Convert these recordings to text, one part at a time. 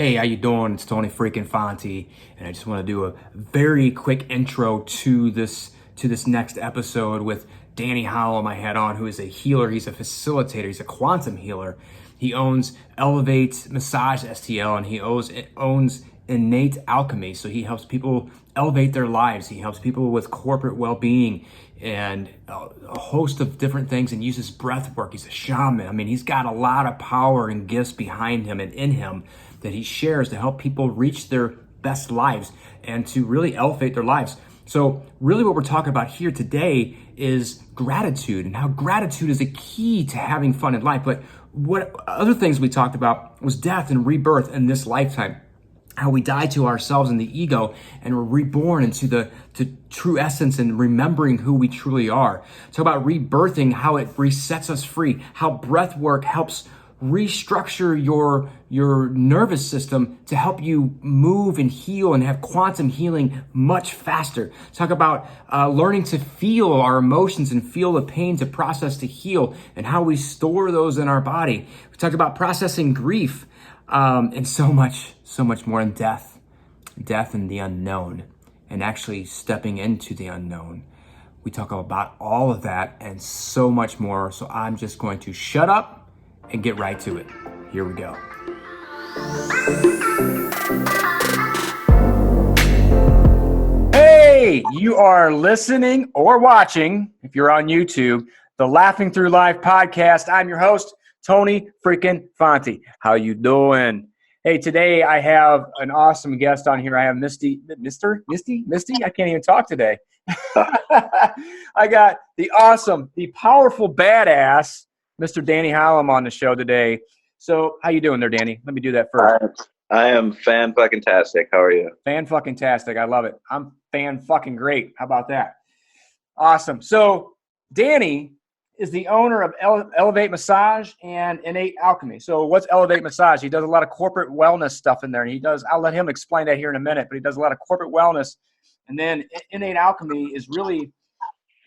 Hey, how you doing? It's Tony Freakin Fonte, and I just want to do a very quick intro to this next episode with Danny Hallam I had on, who is a healer. He's a facilitator. He's a quantum healer. He owns ElevateMassage STL, and he owns Innate Alchemy. So he helps people elevate their lives. He helps people with corporate well-being and a host of different things, and uses breath work. He's a shaman. I mean, he's got a lot of power and gifts behind him and in him that he shares to help people reach their best lives and to really elevate their lives. So really what we're talking about here today is gratitude and how gratitude is a key to having fun in life. But what other things we talked about was death and rebirth in this lifetime. How we die to ourselves and the ego and we're reborn into the true essence and remembering who we truly are. Talk about rebirthing, how it resets us free, how breath work helps restructure your nervous system to help you move and heal and have quantum healing much faster. Talk about learning to feel our emotions and feel the pain to process to heal and how we store those in our body. We talked about processing grief and so much more, in death and the unknown, and actually stepping into the unknown. We talk about all of that and so much more. So I'm just going to shut up and get right to it. Here we go. Hey, you are listening or watching, if you're on YouTube, the Laughing Through Life podcast. I'm your host, Tony Freakin Fonte. How you doing? Hey, today I have an awesome guest on here. I have Misty. I can't even talk today. I got the powerful, badass Mr. Danny Hallam on the show today. So how you doing there, Danny? Let me do that first. I am fan-fucking-tastic. How are you? Fan-fucking-tastic. I love it. I'm fan-fucking-great. How about that? Awesome. So Danny is the owner of ElevateMassage and Innate Alchemy. So what's ElevateMassage? He does a lot of corporate wellness stuff in there. And I'll let him explain that here in a minute, but he does a lot of corporate wellness. And then Innate Alchemy is really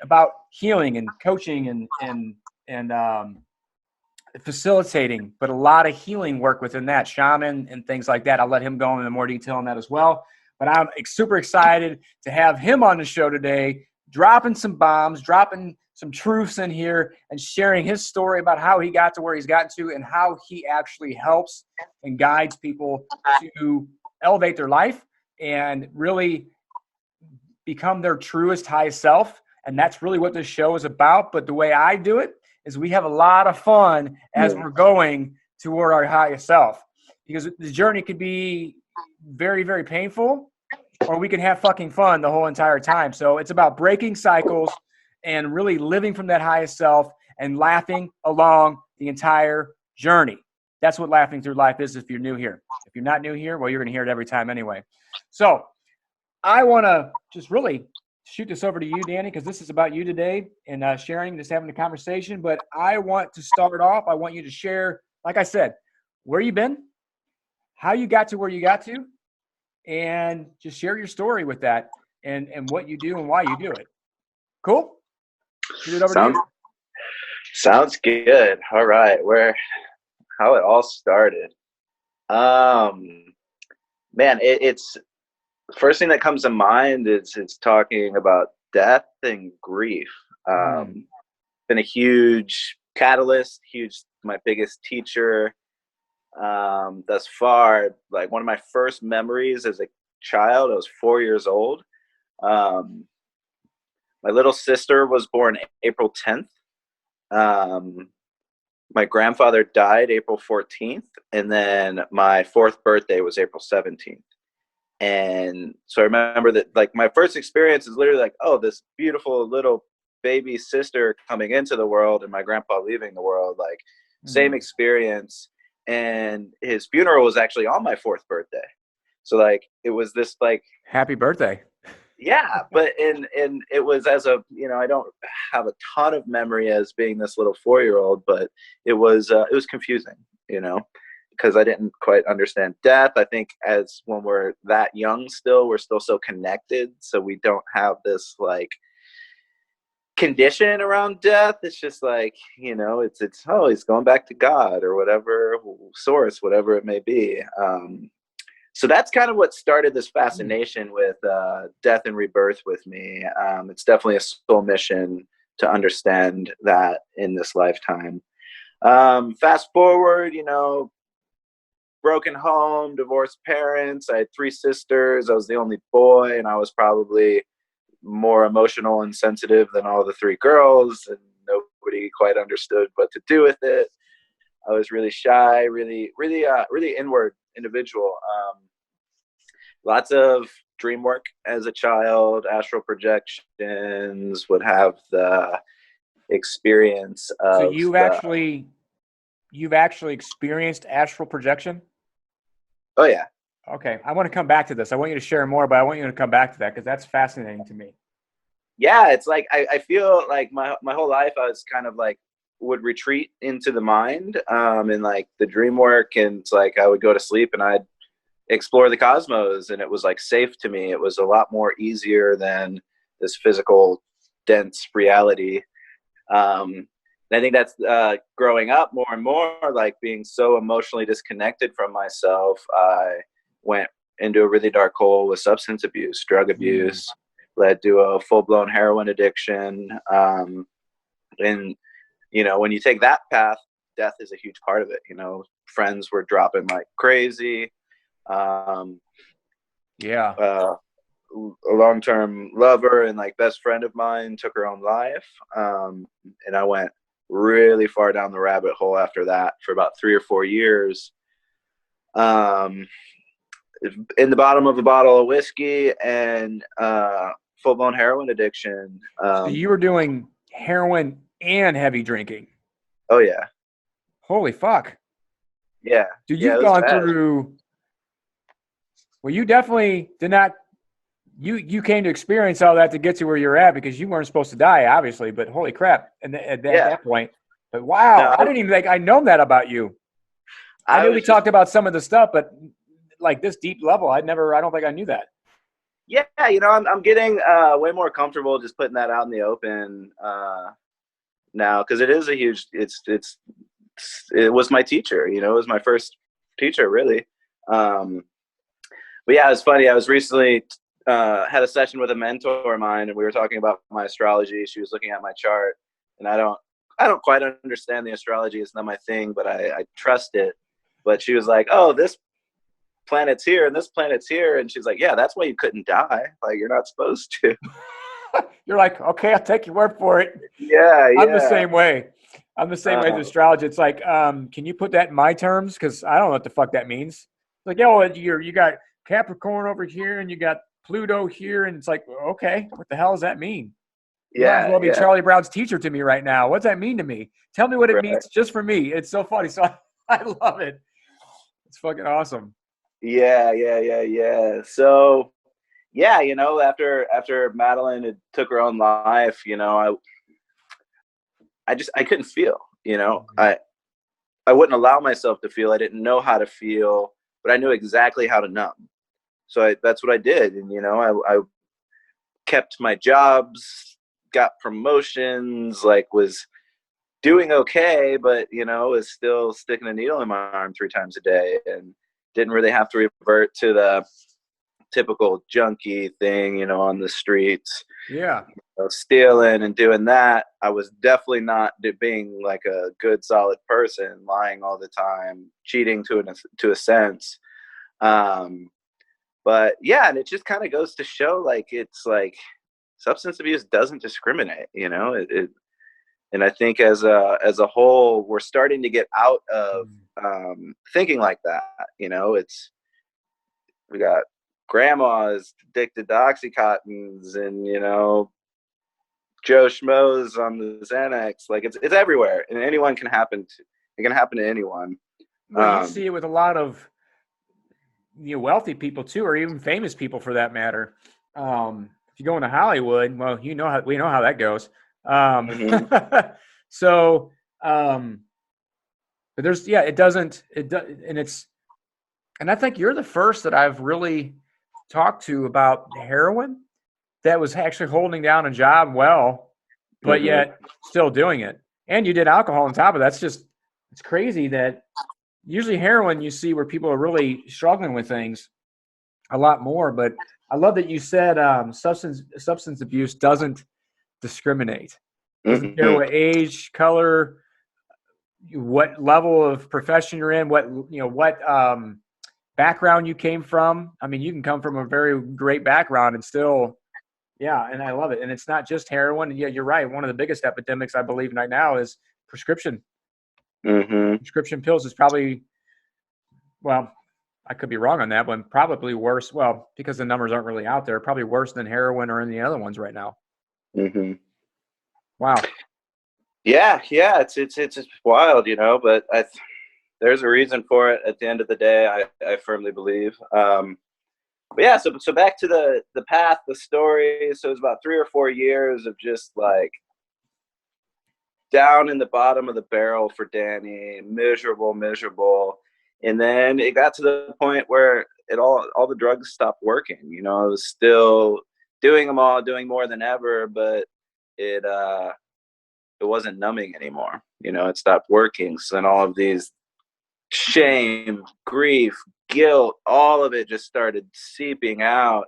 about healing and coaching and facilitating, but a lot of healing work within that, shaman and things like that. I'll let him go into more detail on that as well. But I'm super excited to have him on the show today, dropping some bombs, dropping some truths in here, and sharing his story about how he got to where he's gotten to and how he actually helps and guides people to elevate their life and really become their truest, highest self. And that's really what this show is about. But the way I do it is we have a lot of fun as we're going toward our highest self, because the journey could be very, very painful, or we can have fucking fun the whole entire time. So it's about breaking cycles and really living from that highest self and laughing along the entire journey. That's what Laughing Through Life is if you're new here. If you're not new here, well, you're going to hear it every time anyway. So I want to just really shoot this over to you, Danny, because this is about you today and sharing, just having a conversation. But I want to start off. I want you to share, like I said, where you've been, how you got to where you got to, and just share your story with that and what you do and why you do it. Cool? Shoot it over to you. Sounds good. All right. How it all started. Man, it's the first thing that comes to mind is talking about death and grief. Been a huge catalyst, my biggest teacher thus far. Like one of my first memories as a child, I was 4 years old. My little sister was born April 10th. My grandfather died April 14th, and then my fourth birthday was April 17th. And so I remember that, like, my first experience is literally like, oh, this beautiful little baby sister coming into the world and my grandpa leaving the world, like same experience. And his funeral was actually on my fourth birthday. So like, it was this like, happy birthday. Yeah. But, and it was I don't have a ton of memory as being this little 4-year-old, but it was confusing, because I didn't quite understand death. I think as when we're that young still, we're still so connected. So we don't have this like condition around death. It's just like, it's he's going back to God or whatever source, whatever it may be. so that's kind of what started this fascination with death and rebirth with me. It's definitely a soul mission to understand that in this lifetime. Fast forward, you know, broken home, divorced parents. I had 3 sisters. I was the only boy, and I was probably more emotional and sensitive than all the 3 girls, and nobody quite understood what to do with it. I was really shy, really inward individual. Lots of dream work as a child, astral projections, would have the experience So of you've actually experienced astral projection? oh yeah. Okay. I want to come back to this. I want you to share more, but I want you to come back to that because that's fascinating to me. Yeah, it's like I feel like my whole life I was kind of like would retreat into the mind, and like the dream work, and it's like I would go to sleep and I'd explore the cosmos, and it was like safe to me. It was a lot more easier than this physical dense reality. And I think that's growing up more and more, like being so emotionally disconnected from myself. I went into a really dark hole with substance abuse, drug abuse, led to a full-blown heroin addiction. And, you know, when you take that path, death is a huge part of it. You know, friends were dropping like crazy. A long-term lover and like best friend of mine took her own life. And I went really far down the rabbit hole after that for about 3 or 4 years. In the bottom of a bottle of whiskey and full-blown heroin addiction. So you were doing heroin and heavy drinking. Oh yeah. Holy fuck. Yeah. Dude, you've gone through. Well, you definitely did not. You came to experience all that to get to where you're at because you weren't supposed to die, obviously. But holy crap! And at that point, but wow, no, I didn't even think I known that about you. I knew we talked about some of the stuff, but like this deep level, I don't think I knew that. Yeah, you know, I'm getting way more comfortable just putting that out in the open now because it is a huge. It was my teacher. You know, it was my first teacher, really. But yeah, it was funny. I was recently had a session with a mentor of mine, and we were talking about my astrology. She was looking at my chart, and I don't quite understand the astrology. It's not my thing, but I trust it. But she was like, "Oh, this planet's here, and this planet's here," and she's like, "Yeah, that's why you couldn't die. Like, you're not supposed to." You're like, "Okay, I'll take your word for it." Yeah. I'm the same way. I'm the same way with astrology. It's like, can you put that in my terms? Because I don't know what the fuck that means. Like, yo, you got Capricorn over here, and you got Pluto here, and it's like, okay, what the hell does that mean? You might as well be Charlie Brown's teacher to me right now. What's that mean to me? Tell me what it means just for me. It's so funny. So I love it. It's fucking awesome. Yeah. So, yeah, you know, after Madeline had took her own life, you know, I couldn't feel, you know, I wouldn't allow myself to feel. I didn't know how to feel, but I knew exactly how to numb. So that's what I did. And, you know, I kept my jobs, got promotions, like was doing okay, but, you know, was still sticking a needle in my arm 3 times a day and didn't really have to revert to the typical junkie thing, you know, on the streets. Yeah. Stealing and doing that. I was definitely not being like a good, solid person, lying all the time, cheating to a sense. But yeah, and it just kind of goes to show, like, it's like substance abuse doesn't discriminate, you know. And I think as a whole, we're starting to get out of thinking like that. You know, we got grandmas addicted to Oxycontins, and, you know, Joe Schmoes on the Xanax. Like, it's everywhere, and it can happen to anyone. Well, you see it with a lot of, you know, wealthy people too, or even famous people for that matter. If you go into Hollywood, well, we know how that goes. So, but there's, and I think you're the first that I've really talked to about heroin that was actually holding down a job well, but yet still doing it. And you did alcohol on top of that. It's crazy that usually heroin you see where people are really struggling with things. a lot more. But I love that you said substance abuse doesn't discriminate. Doesn't care what age, color, what level of profession you're in, what background you came from. I mean, you can come from a very great background and still, yeah, and I love it. And it's not just heroin. And yeah, you're right. One of the biggest epidemics, I believe, right now is prescription. Prescription pills is probably, well, I could be wrong on that, but probably worse. Well, because the numbers aren't really out there, probably worse than heroin or any other ones right now. Wow. Yeah, it's wild, you know, but there's a reason for it at the end of the day, I firmly believe. But yeah, so back to the path, the story. So it was about 3 or 4 years of just like down in the bottom of the barrel for Danny, miserable. And then it got to the point where all the drugs stopped working. You know, I was still doing them all, doing more than ever, but it wasn't numbing anymore. You know, it stopped working. So then all of these shame, grief, guilt, all of it just started seeping out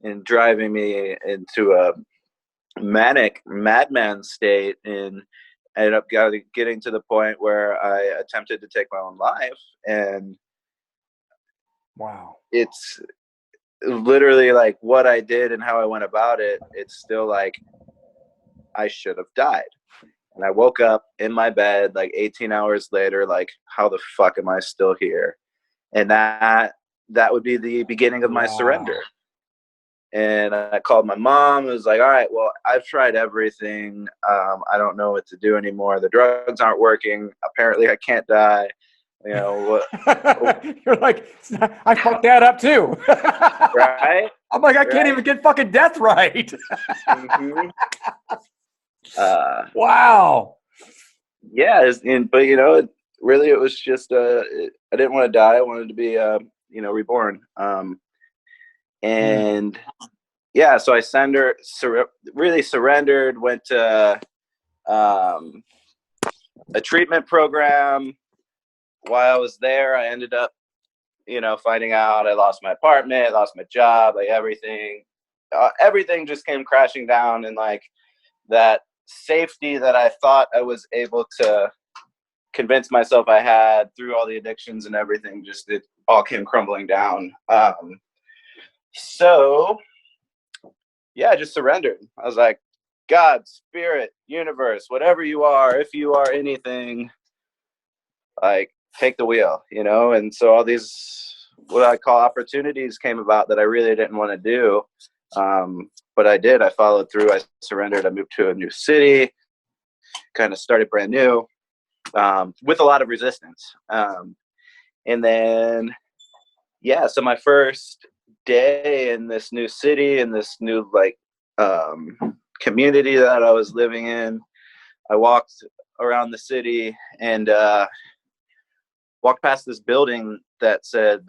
and driving me into a manic madman state, and I ended up getting to the point where I attempted to take my own life. And wow, it's literally like what I did and how I went about it. It's still like I should have died. And I woke up in my bed like 18 hours later, like, how the fuck am I still here? And that would be the beginning of my surrender. And I called my mom. It was like, all right, well, I've tried everything. I don't know what to do anymore. The drugs aren't working. Apparently I can't die. You know what? You're like, I fucked that up too. Right? I'm like, I can't even get fucking death right. Wow. Yeah, but you know, really, it was just I didn't want to die. I wanted to be you know, reborn. And yeah, so I really surrendered. Went to a treatment program. While I was there, I ended up, you know, finding out I lost my apartment, lost my job, like everything just came crashing down, and like that safety that I thought I was able to convince myself I had through all the addictions and everything, just it all came crumbling down. So yeah, I just surrendered. I was like, God, spirit, universe, whatever you are, if you are anything, like, take the wheel, you know? And so all these, what I call opportunities, came about that I really didn't want to do. But I did. I followed through. I surrendered. I moved to a new city, kind of started brand new, with a lot of resistance. And then, yeah, so my first day in this new city, in this new, like, community that I was living in, I walked around the city and walked past this building that said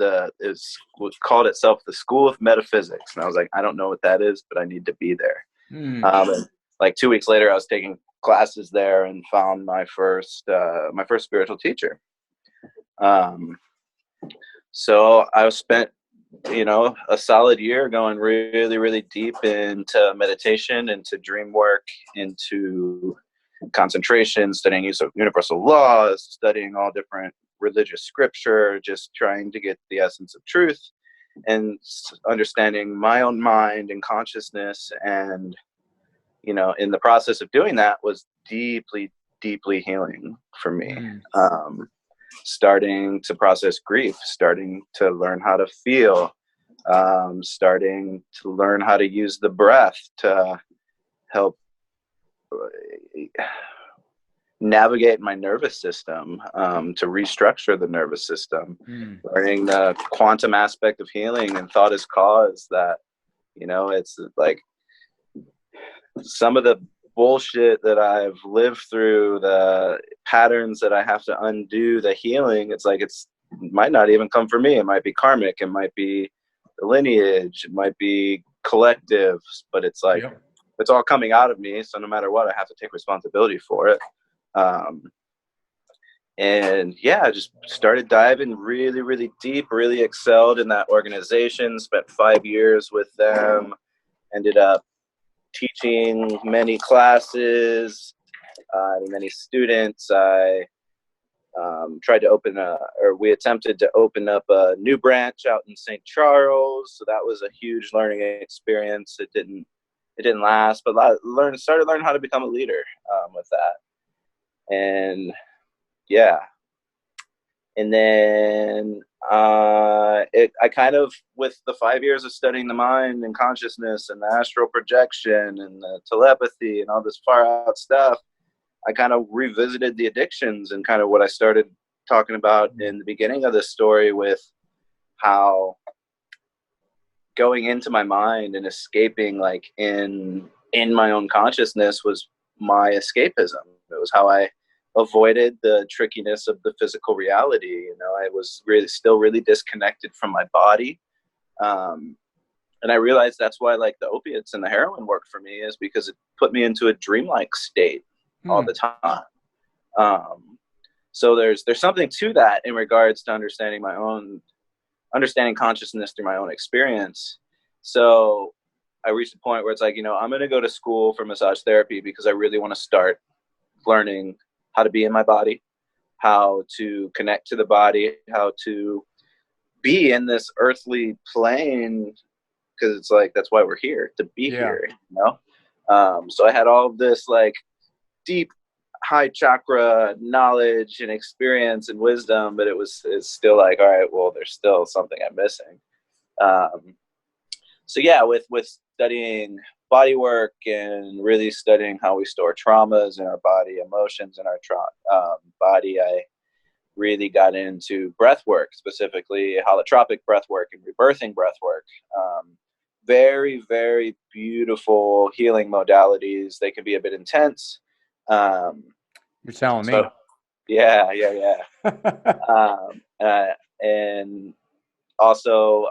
called itself the School of Metaphysics, and I was like, I don't know what that is, but I need to be there. And like 2 weeks later, I was taking classes there and found my first spiritual teacher. So I spent, you know, a solid year going really, really deep into meditation, into dream work, into concentration, studying universal laws, studying all different religious scripture, just trying to get the essence of truth and understanding my own mind and consciousness. And, you know, in the process of doing that was deeply, deeply healing for me. Starting to process grief, starting to learn how to feel, starting to learn how to use the breath to help navigate my nervous system, to restructure the nervous system, learning the quantum aspect of healing and thought as cause, that, you know, it's like some of the bullshit that I've lived through, the patterns that I have to undo, the healing, it's like it might not even come from me. It might be karmic, it might be the lineage, it might be collective, but it's like it's all coming out of me. So no matter what, I have to take responsibility for it. And yeah, I just started diving really, really deep, really excelled in that organization, spent 5 years with them, ended up teaching many classes, many students. I tried to we attempted to open up a new branch out in St. Charles. So that was a huge learning experience. It didn't last, but started learning how to become a leader with that. And yeah. And then I kind of, with the 5 years of studying the mind and consciousness and the astral projection and the telepathy and all this far out stuff, I kind of revisited the addictions and kind of what I started talking about in the beginning of this story, with how going into my mind and escaping like in my own consciousness was my escapism. It was how I avoided the trickiness of the physical reality. You know, I was still really disconnected from my body. And I realized that's why like the opiates and the heroin worked for me, is because it put me into a dreamlike state all the time. So there's something to that in regards to understanding consciousness through my own experience. So I reached a point where it's like, you know, I'm going to go to school for massage therapy because I really want to start learning how to be in my body, how to connect to the body, how to be in this earthly plane, because it's like, that's why we're here, to be here, you know? So I had all of this like deep high chakra knowledge and experience and wisdom, but it's still like, all right, well, there's still something I'm missing. So yeah, with studying body work and really studying how we store traumas in our body, emotions in our body, I really got into breath work, specifically holotropic breath work and rebirthing breath work. Very, very beautiful healing modalities. They can be a bit intense. You're telling me. Yeah. And also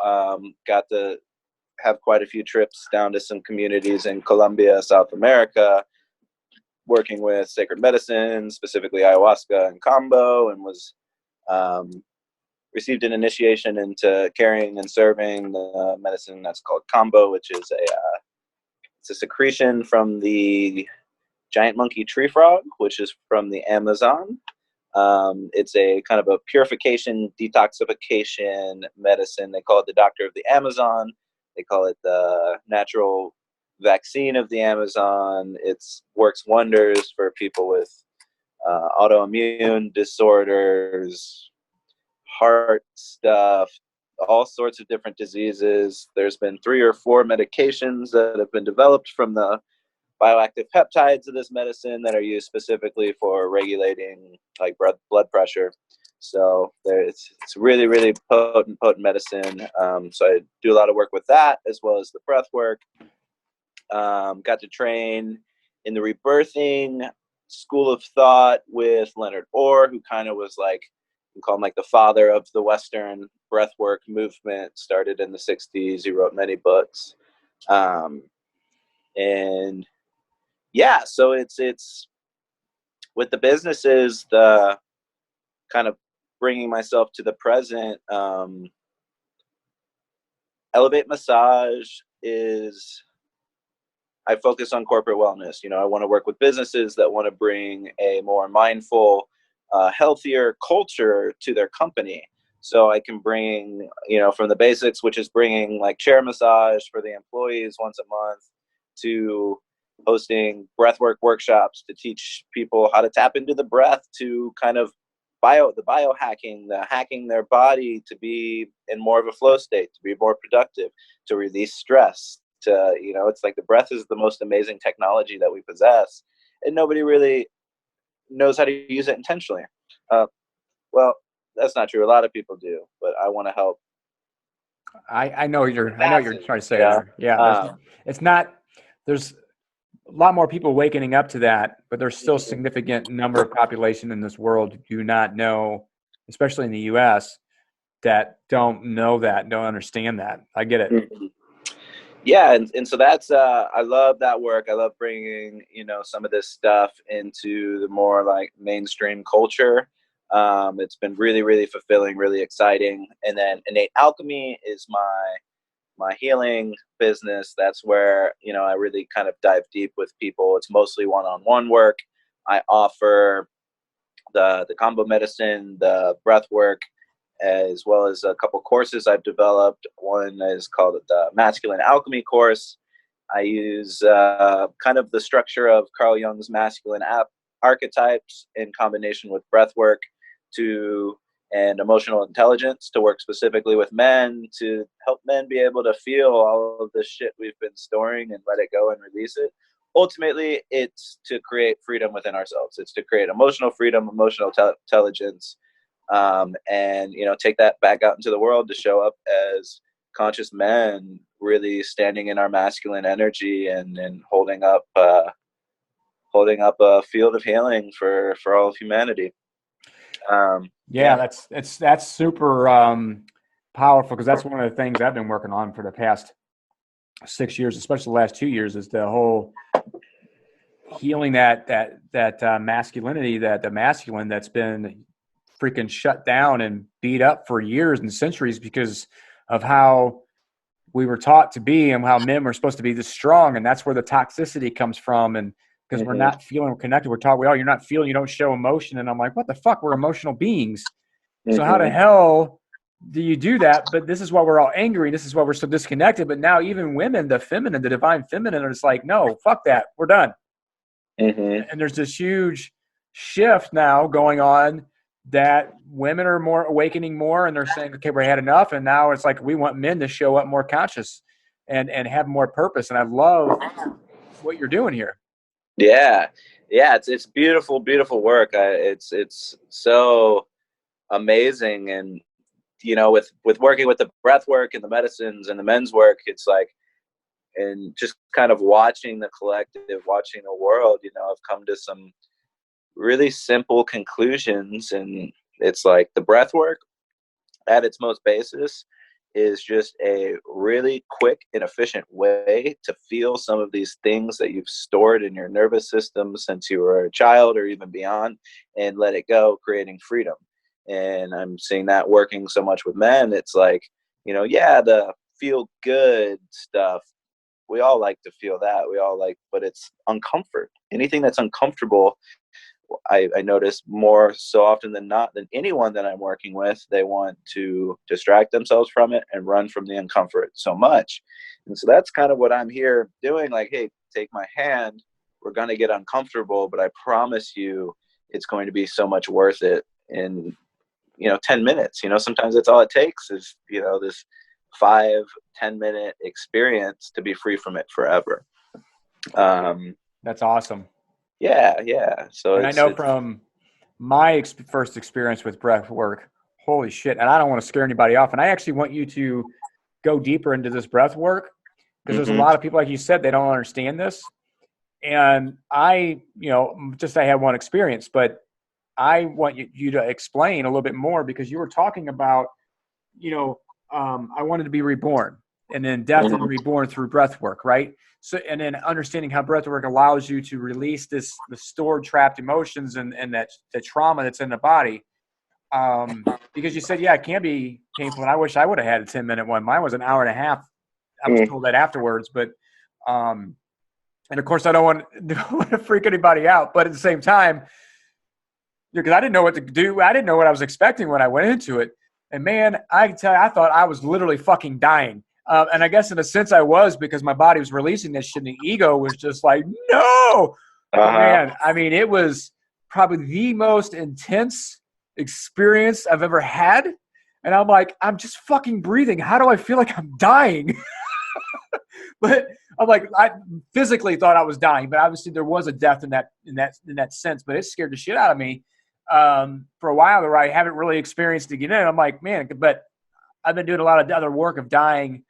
got to have quite a few trips down to some communities in Colombia, South America, working with sacred medicine, specifically ayahuasca and kambo, and was received an initiation into carrying and serving the medicine that's called kambo, which is it's a secretion from the giant monkey tree frog, which is from the Amazon. It's a kind of a purification, detoxification medicine. They call it the doctor of the Amazon. They call it the natural vaccine of the Amazon. It works wonders for people with autoimmune disorders, heart stuff, all sorts of different diseases. There's been 3 or 4 medications that have been developed from the bioactive peptides of this medicine that are used specifically for regulating like blood pressure. So it's really, really potent medicine. So I do a lot of work with that, as well as the breath work. Got to train in the rebirthing school of thought with Leonard Orr, who kind of was like, you can call him like the father of the Western breathwork movement. Started in the 60s. He wrote many books. And yeah, so it's with the businesses, the kind of bringing myself to the present. ElevateMassage is, I focus on corporate wellness. You know, I want to work with businesses that want to bring a more mindful, healthier culture to their company. So I can bring, you know, from the basics, which is bringing like chair massage for the employees once a month, to hosting breathwork workshops to teach people how to tap into the breath, to kind of biohacking, hacking their body to be in more of a flow state, to be more productive, to release stress. To, you know, it's like the breath is the most amazing technology that we possess, and nobody really knows how to use it intentionally. Well, that's not true. A lot of people do, but I want to help. I know you're trying to say there. Yeah, it's not. There's a lot more people waking up to that, but there's still a significant number of population in this world who do not know, especially in the U.S., that don't know that, don't understand that. I get it. Mm-hmm. Yeah, and so that's I love that work. I love bringing, you know, some of this stuff into the more like mainstream culture. It's been really, really fulfilling, really exciting. And then Innate Alchemy is my healing business. That's where, I really kind of dive deep with people. It's mostly one-on-one work. I offer the combo medicine, the breath work, as well as a couple courses I've developed. One is called the Masculine Alchemy course. I use kind of the structure of Carl Jung's masculine archetypes in combination with breath work and emotional intelligence to work specifically with men, to help men be able to feel all of the shit we've been storing and let it go and release it. Ultimately, it's to create freedom within ourselves. It's to create emotional freedom, emotional intelligence, and take that back out into the world to show up as conscious men, really standing in our masculine energy and holding up a field of healing for all of humanity. That's super powerful, because that's one of the things I've been working on for the past 6 years, especially the last 2 years, is the whole healing that masculinity, that the masculine that's been freaking shut down and beat up for years and centuries because of how we were taught to be and how men were supposed to be this strong. And that's where the toxicity comes from. And because we're not feeling connected, we're taught, you're not feeling, you don't show emotion. And I'm like, what the fuck? We're emotional beings. So how the hell do you do that? But this is why we're all angry. This is why we're so disconnected. But now even women, the feminine, the divine feminine, are just like, no, fuck that. We're done. And there's this huge shift now going on that women are more awakening more, and they're saying, okay, we had enough. And now it's like, we want men to show up more conscious and have more purpose. And I love what you're doing here. Yeah. It's beautiful, beautiful work. It's so amazing. And, with working with the breath work and the medicines and the men's work, it's like, and just kind of watching the collective, watching the world, I've come to some really simple conclusions. And it's like the breath work at its most basis is just a really quick and efficient way to feel some of these things that you've stored in your nervous system since you were a child or even beyond, and let it go, creating freedom. And I'm seeing that working so much with men. It's like, the feel good stuff, we all like to feel that. But it's uncomfort. Anything that's uncomfortable, I notice more so often than not, than anyone that I'm working with, they want to distract themselves from it and run from the uncomfort so much. And so that's kind of what I'm here doing. Like, hey, take my hand. We're going to get uncomfortable, but I promise you it's going to be so much worth it in, 10 minutes. Sometimes that's all it takes is, this 5-10 minute experience to be free from it forever. That's awesome. Yeah. So I know from my first experience with breath work, holy shit. And I don't want to scare anybody off. And I actually want you to go deeper into this breath work, because there's a lot of people, like you said, they don't understand this. And I had one experience, but I want you to explain a little bit more, because you were talking about, I wanted to be reborn, and then death and reborn through breath work, right? So, and then understanding how breath work allows you to release the stored, trapped emotions and that the trauma that's in the body. Because you said, it can be painful, and I wish I would have had a 10-minute one. Mine was an hour and a half. I was told that afterwards, but and of course I don't want to freak anybody out, but at the same time, because I didn't know what to do. I didn't know what I was expecting when I went into it. And man, I can tell you, I thought I was literally fucking dying. And I guess in a sense I was, because my body was releasing this shit, and the ego was just like, no. Man, I mean, it was probably the most intense experience I've ever had. And I'm like, I'm just fucking breathing. How do I feel like I'm dying? But I'm like, I physically thought I was dying, but obviously there was a death in that sense. But it scared the shit out of me for a while, where I haven't really experienced it again. I'm like, man, but I've been doing a lot of other work of dying,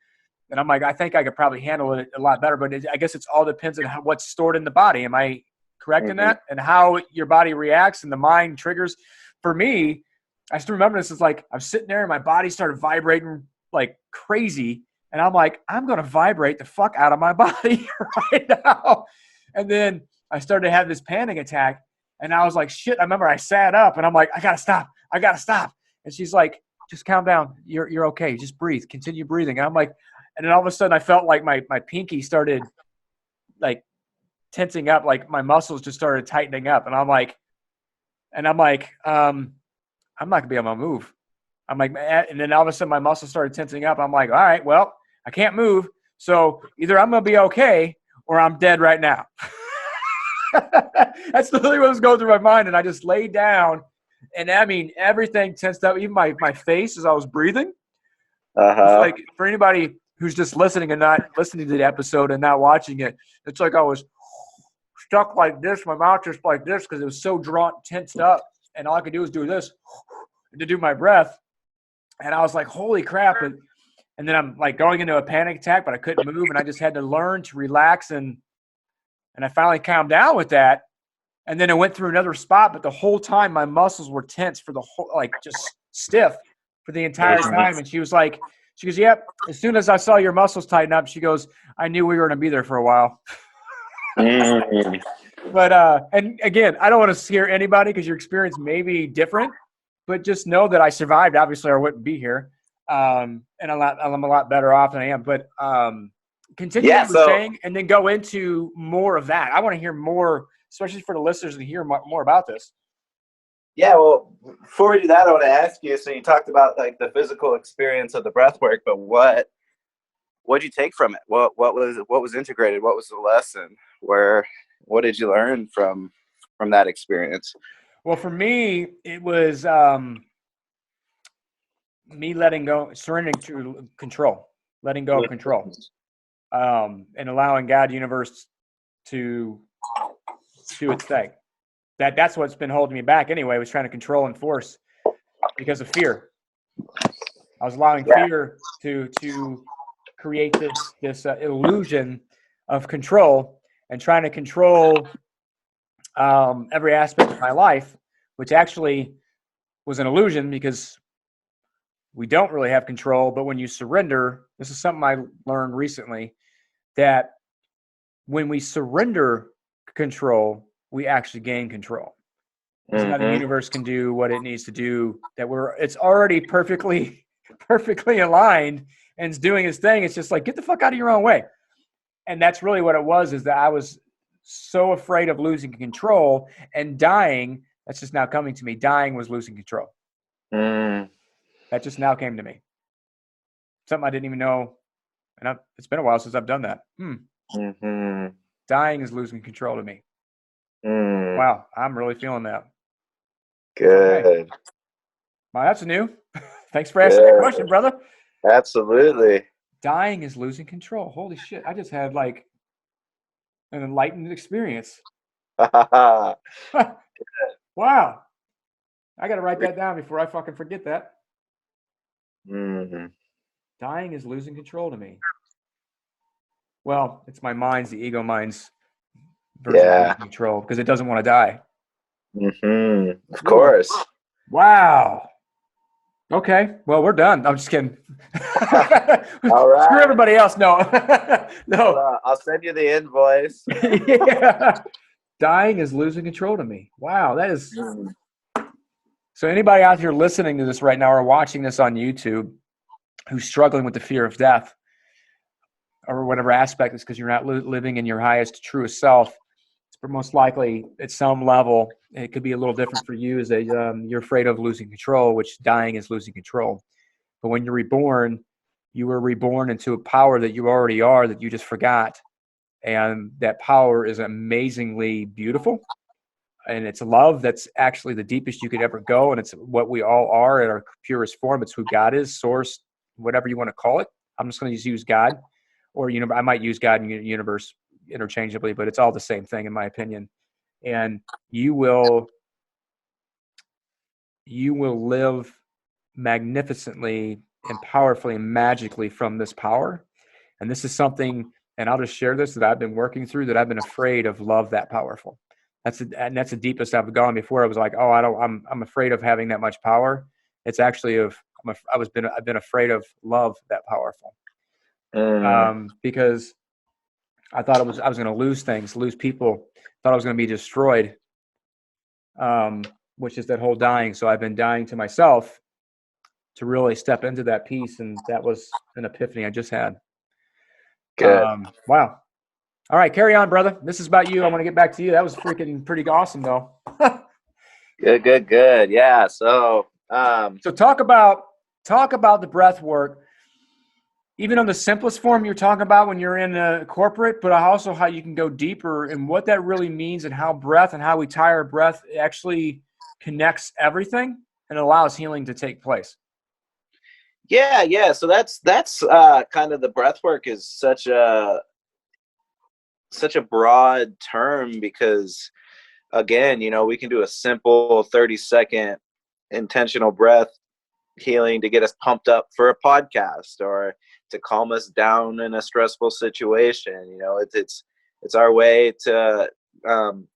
and I'm like, I think I could probably handle it a lot better. But I guess it's all depends on what's stored in the body. Am I correct in that? And how your body reacts and the mind triggers. For me, I still remember this. It's like I'm sitting there and my body started vibrating like crazy. And I'm like, I'm going to vibrate the fuck out of my body right now. And then I started to have this panic attack. And I was like, shit, I remember I sat up and I'm like, I got to stop. I got to stop. And she's like, just calm down. You're okay. Just breathe. Continue breathing. And I'm like, and then all of a sudden I felt like my pinky started like tensing up, like my muscles just started tightening up. And I'm like, I'm not gonna be able to move. I'm like, and then all of a sudden my muscles started tensing up. I'm like, all right, well, I can't move. So either I'm gonna be okay or I'm dead right now. That's literally what was going through my mind. And I just laid down, and I mean, everything tensed up, even my face as I was breathing. It's like, for anybody who's just listening and not listening to the episode and not watching it, it's like I was stuck like this, my mouth just like this, because it was so drawn, tensed up, and all I could do was do this to do my breath. And I was like, holy crap. And then I'm like going into a panic attack, but I couldn't move, and I just had to learn to relax, and I finally calmed down with that. And then I went through another spot, but the whole time my muscles were tense for the whole, like just stiff for the entire time. And she goes, yep, as soon as I saw your muscles tighten up, she goes, I knew we were going to be there for a while. But, and again, I don't want to scare anybody because your experience may be different, but just know that I survived. Obviously, I wouldn't be here. And I'm a lot better off than I am, but, continue what you're saying and then go into more of that. I want to hear more, especially for the listeners, to hear more about this. Yeah, well, before we do that, I want to ask you, so you talked about like the physical experience of the breath work, but what did you take from it? What was integrated? What was the lesson? What did you learn from that experience? Well, for me, it was me letting go, surrendering to control, letting go of control, and allowing God, universe to do its thing. That's what's been holding me back anyway, was trying to control and force because of fear. I was allowing fear to create this illusion of control and trying to control every aspect of my life, which actually was an illusion because we don't really have control. But when you surrender, this is something I learned recently, that when we surrender control, we actually gain control. So now the universe can do what it needs to do, it's already perfectly aligned and it's doing its thing. It's just like, get the fuck out of your own way. And that's really what it was, is that I was so afraid of losing control and dying. That's just now coming to me. Dying was losing control. That just now came to me. Something I didn't even know. And it's been a while since I've done that. Dying is losing control to me. Wow, I'm really feeling that. Good. Okay. Wow, that's new. Thanks for asking that question, brother. Absolutely. Dying is losing control. Holy shit. I just had like an enlightened experience. Wow. I got to write that down before I fucking forget that. Dying is losing control to me. Well, it's my mind's, the ego mind's version of control, because it doesn't want to die. Of course. Wow. Okay. Well, we're done. I'm just kidding. All right. Screw everybody else. No. No. I'll send you the invoice. Yeah. Dying is losing control to me. Wow. That is. So anybody out here listening to this right now or watching this on YouTube who's struggling with the fear of death or whatever aspect is because you're not living in your highest, truest self, but most likely at some level, it could be a little different for you, is that you're afraid of losing control, which dying is losing control. But when you're reborn, you were reborn into a power that you already are, that you just forgot. And that power is amazingly beautiful. And it's love that's actually the deepest you could ever go. And it's what we all are in our purest form. It's who God is, source, whatever you want to call it. I'm just going to just use God, or I might use God and universe interchangeably, but it's all the same thing in my opinion. And you will live magnificently and powerfully and magically from this power. And this is something, and I'll just share this, that I've been working through, that I've been afraid of love that powerful. That's the deepest I've gone. Before I was like, oh, I'm afraid of having that much power. It's actually I've been afraid of love that powerful. Because I thought I was going to lose things, lose people, thought I was going to be destroyed. which is that whole dying. So I've been dying to myself to really step into that piece. And that was an epiphany I just had. Good. Wow. All right, carry on, brother. This is about you. I want to get back to you. That was freaking pretty awesome, though. Good. Yeah. So, so talk about the breath work, even on the simplest form you're talking about when you're in a corporate, but also how you can go deeper and what that really means and how breath and how we tie our breath actually connects everything and allows healing to take place. Yeah. So that's kind of the breath work is such a broad term because, again, we can do a simple 30-second intentional breath healing to get us pumped up for a podcast or to calm us down in a stressful situation. It's our way to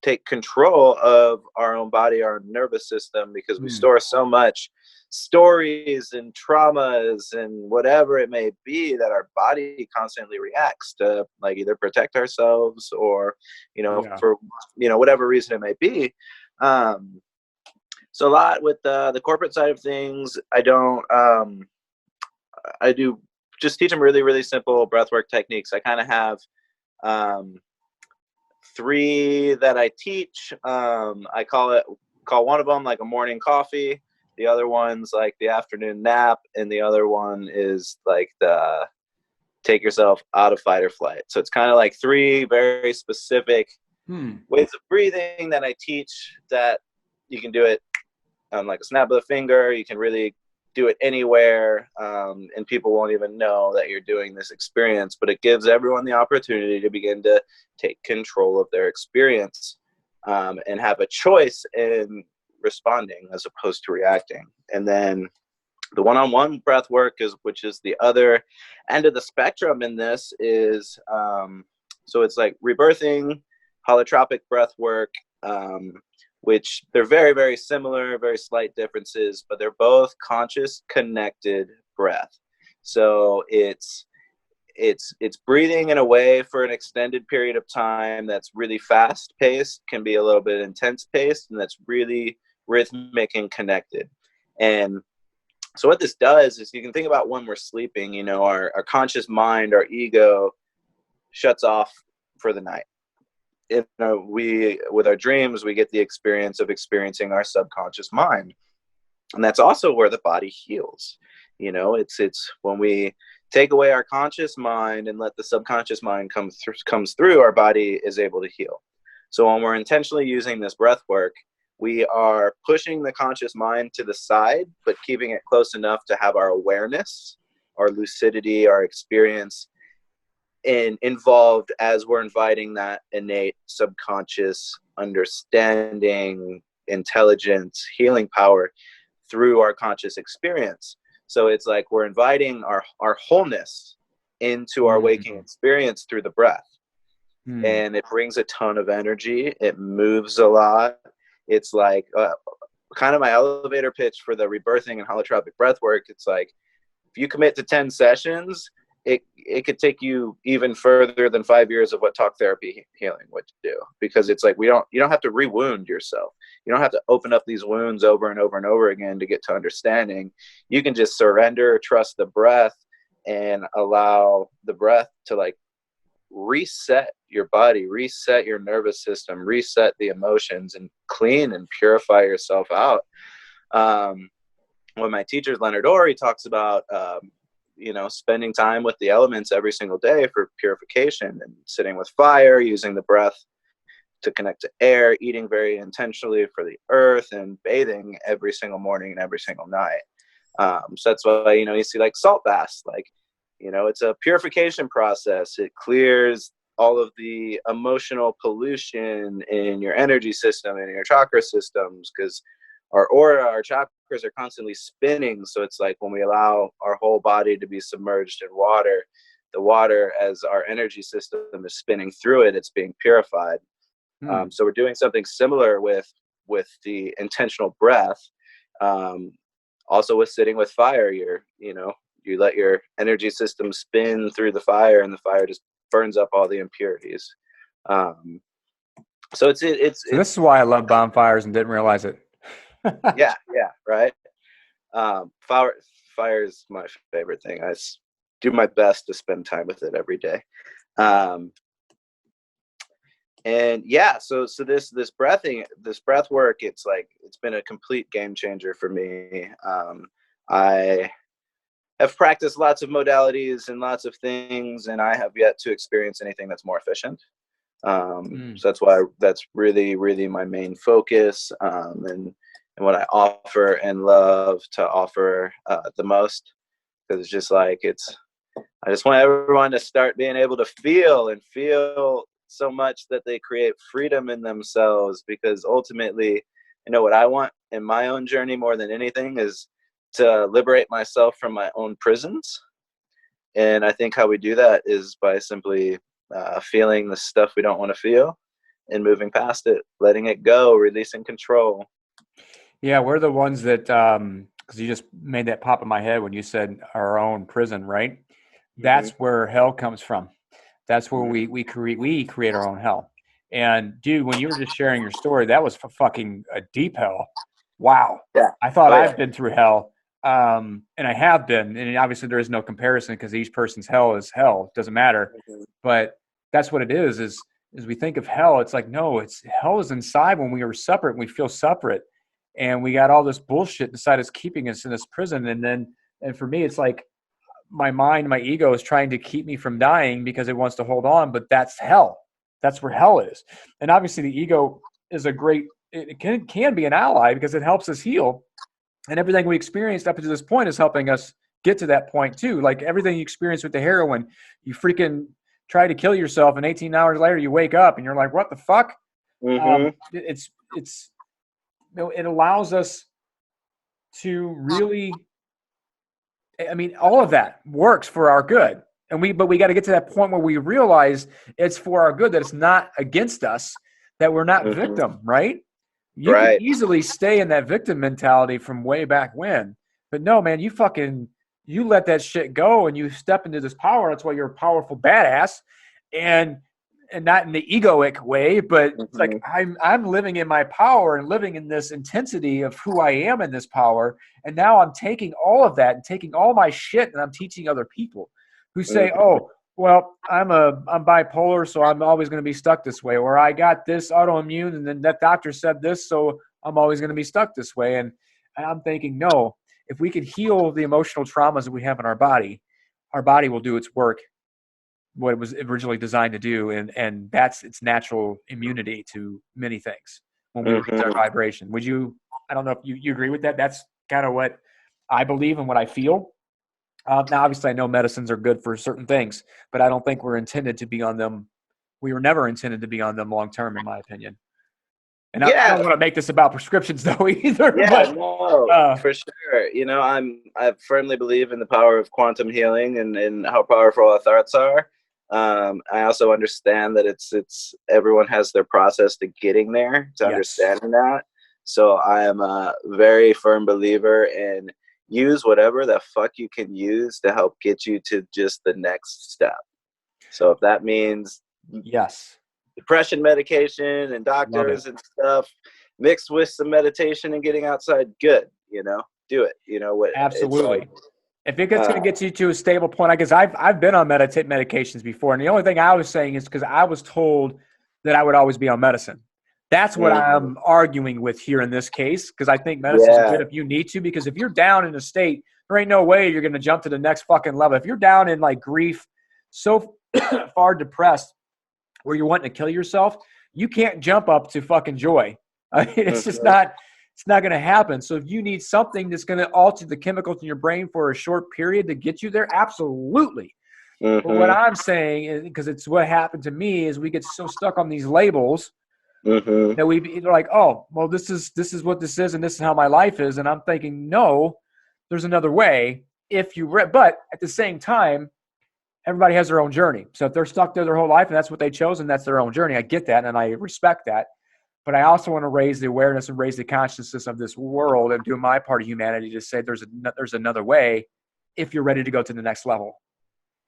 take control of our own body, our nervous system, because we store so much stories and traumas and whatever it may be that our body constantly reacts to, like either protect ourselves or, for, whatever reason it may be. So a lot with the corporate side of things, I do just teach them really, really simple breathwork techniques. I kind of have 3 that I teach. I call one of them like a morning coffee. The other one's like the afternoon nap. And the other one is like the take yourself out of fight or flight. So it's kind of like 3 very specific ways of breathing that I teach that you can do it like a snap of the finger. You can really do it anywhere, and people won't even know that you're doing this experience, but it gives everyone the opportunity to begin to take control of their experience and have a choice in responding as opposed to reacting. And then the one-on-one breath work which is the other end of the spectrum in this is, so it's like rebirthing, holotropic breath work, which they're very, very similar, very slight differences, but they're both conscious, connected breath. So it's breathing in a way for an extended period of time that's really fast paced, can be a little bit intense paced, and that's really rhythmic and connected. And so what this does is you can think about when we're sleeping, our conscious mind, our ego shuts off for the night. With our dreams, we get the experience of experiencing our subconscious mind. And that's also where the body heals. It's when we take away our conscious mind and let the subconscious mind comes through, our body is able to heal. So when we're intentionally using this breath work, we are pushing the conscious mind to the side, but keeping it close enough to have our awareness, our lucidity, our experience involved as we're inviting that innate subconscious understanding, intelligence, healing power through our conscious experience. So it's like we're inviting our wholeness into our waking experience through the breath. And it brings a ton of energy. It moves a lot. It's like kind of my elevator pitch for the rebirthing and holotropic breath work. It's like, if you commit to 10 sessions, it could take you even further than 5 years of what talk therapy healing would do, because it's like you don't have to re-wound yourself. You don't have to open up these wounds over and over and over again to get to understanding. You can just surrender, trust the breath, and allow the breath to like reset your body, reset your nervous system, reset the emotions, and clean and purify yourself out. When my teacher Leonard Orr talks about spending time with the elements every single day for purification, and sitting with fire, using the breath to connect to air, eating very intentionally for the earth, and bathing every single morning and every single night. So that's why, you see like salt baths, like, it's a purification process. It clears all of the emotional pollution in your energy system and your chakra systems, because our aura, our chakras are constantly spinning. So it's like when we allow our whole body to be submerged in water, the water, as our energy system is spinning through it, it's being purified. So we're doing something similar with the intentional breath. Also with sitting with fire, you let your energy system spin through the fire, and the fire just burns up all the impurities. So it's this is why I love bonfires and didn't realize it. Yeah, right. Fire is my favorite thing. Do my best to spend time with it every day. And yeah, so this breath work, it's been a complete game changer for me. I have practiced lots of modalities and lots of things, and I have yet to experience anything that's more efficient. So that's really, really my main focus, and what I offer and love to offer the most, because it's just I just want everyone to start being able to feel so much that they create freedom in themselves, because ultimately, what I want in my own journey more than anything is to liberate myself from my own prisons. And I think how we do that is by simply feeling the stuff we don't want to feel and moving past it, letting it go, releasing control. Yeah, we're the ones that, because you just made that pop in my head when you said our own prison, right? That's where hell comes from. That's where we create our own hell. And dude, when you were just sharing your story, that was fucking a deep hell. Wow. Yeah. I thought I've been through hell. And I have been, and obviously there is no comparison because each person's hell is hell. It doesn't matter. But that's what it is we think of hell. It's like, no, hell is inside when we are separate and we feel separate. And we got all this bullshit inside us keeping us in this prison. And for me, it's like my mind, my ego is trying to keep me from dying because it wants to hold on, but that's hell. That's where hell is. And obviously the ego is it can be an ally because it helps us heal. And everything we experienced up to this point is helping us get to that point too. Like everything you experience with the heroin, you freaking try to kill yourself, and 18 hours later you wake up and you're like, what the fuck? It allows us to really, all of that works for our good. But we got to get to that point where we realize it's for our good, that it's not against us, that we're not victim, right? You can easily stay in that victim mentality from way back when. But no, man, you let that shit go and you step into this power. That's why you're a powerful badass. And not in the egoic way, but it's like I'm living in my power and living in this intensity of who I am in this power. And now I'm taking all of that and taking all my shit and I'm teaching other people who say, oh, well, I'm bipolar, so I'm always going to be stuck this way. Or I got this autoimmune and then that doctor said this, so I'm always going to be stuck this way. And I'm thinking, no, if we could heal the emotional traumas that we have in our body will do its work, what it was originally designed to do, and that's its natural immunity to many things when we raise our vibration. I don't know if you agree with that. That's kind of what I believe and what I feel. Now, obviously, I know medicines are good for certain things, but I don't think we're intended to be on them. We were never intended to be on them long term, in my opinion. And I don't want to make this about prescriptions, though, either. Yeah, no, for sure. I firmly believe in the power of quantum healing and how powerful our thoughts are. I also understand that it's everyone has their process to getting there, to understanding that. So I am a very firm believer in use whatever the fuck you can use to help get you to just the next step. So if that means depression medication and doctors and stuff mixed with some meditation and getting outside, good, do it. Absolutely. If it's going to get you to a stable point, because I've been on medications before, and the only thing I was saying is because I was told that I would always be on medicine. That's what I'm arguing with here in this case, because I think medicine is good if you need to, because if you're down in a state, there ain't no way you're going to jump to the next fucking level. If you're down in like grief, so far depressed where you're wanting to kill yourself, you can't jump up to fucking joy. It's just not. It's not going to happen. So if you need something that's going to alter the chemicals in your brain for a short period to get you there, absolutely. But what I'm saying is, because it's what happened to me, is we get so stuck on these labels that we're like, oh, well, this is what this is, and this is how my life is. And I'm thinking, no, there's another way. But at the same time, everybody has their own journey. So if they're stuck there their whole life and that's what they chose and that's their own journey, I get that and I respect that. But I also want to raise the awareness and raise the consciousness of this world and do my part of humanity to say there's another way if you're ready to go to the next level.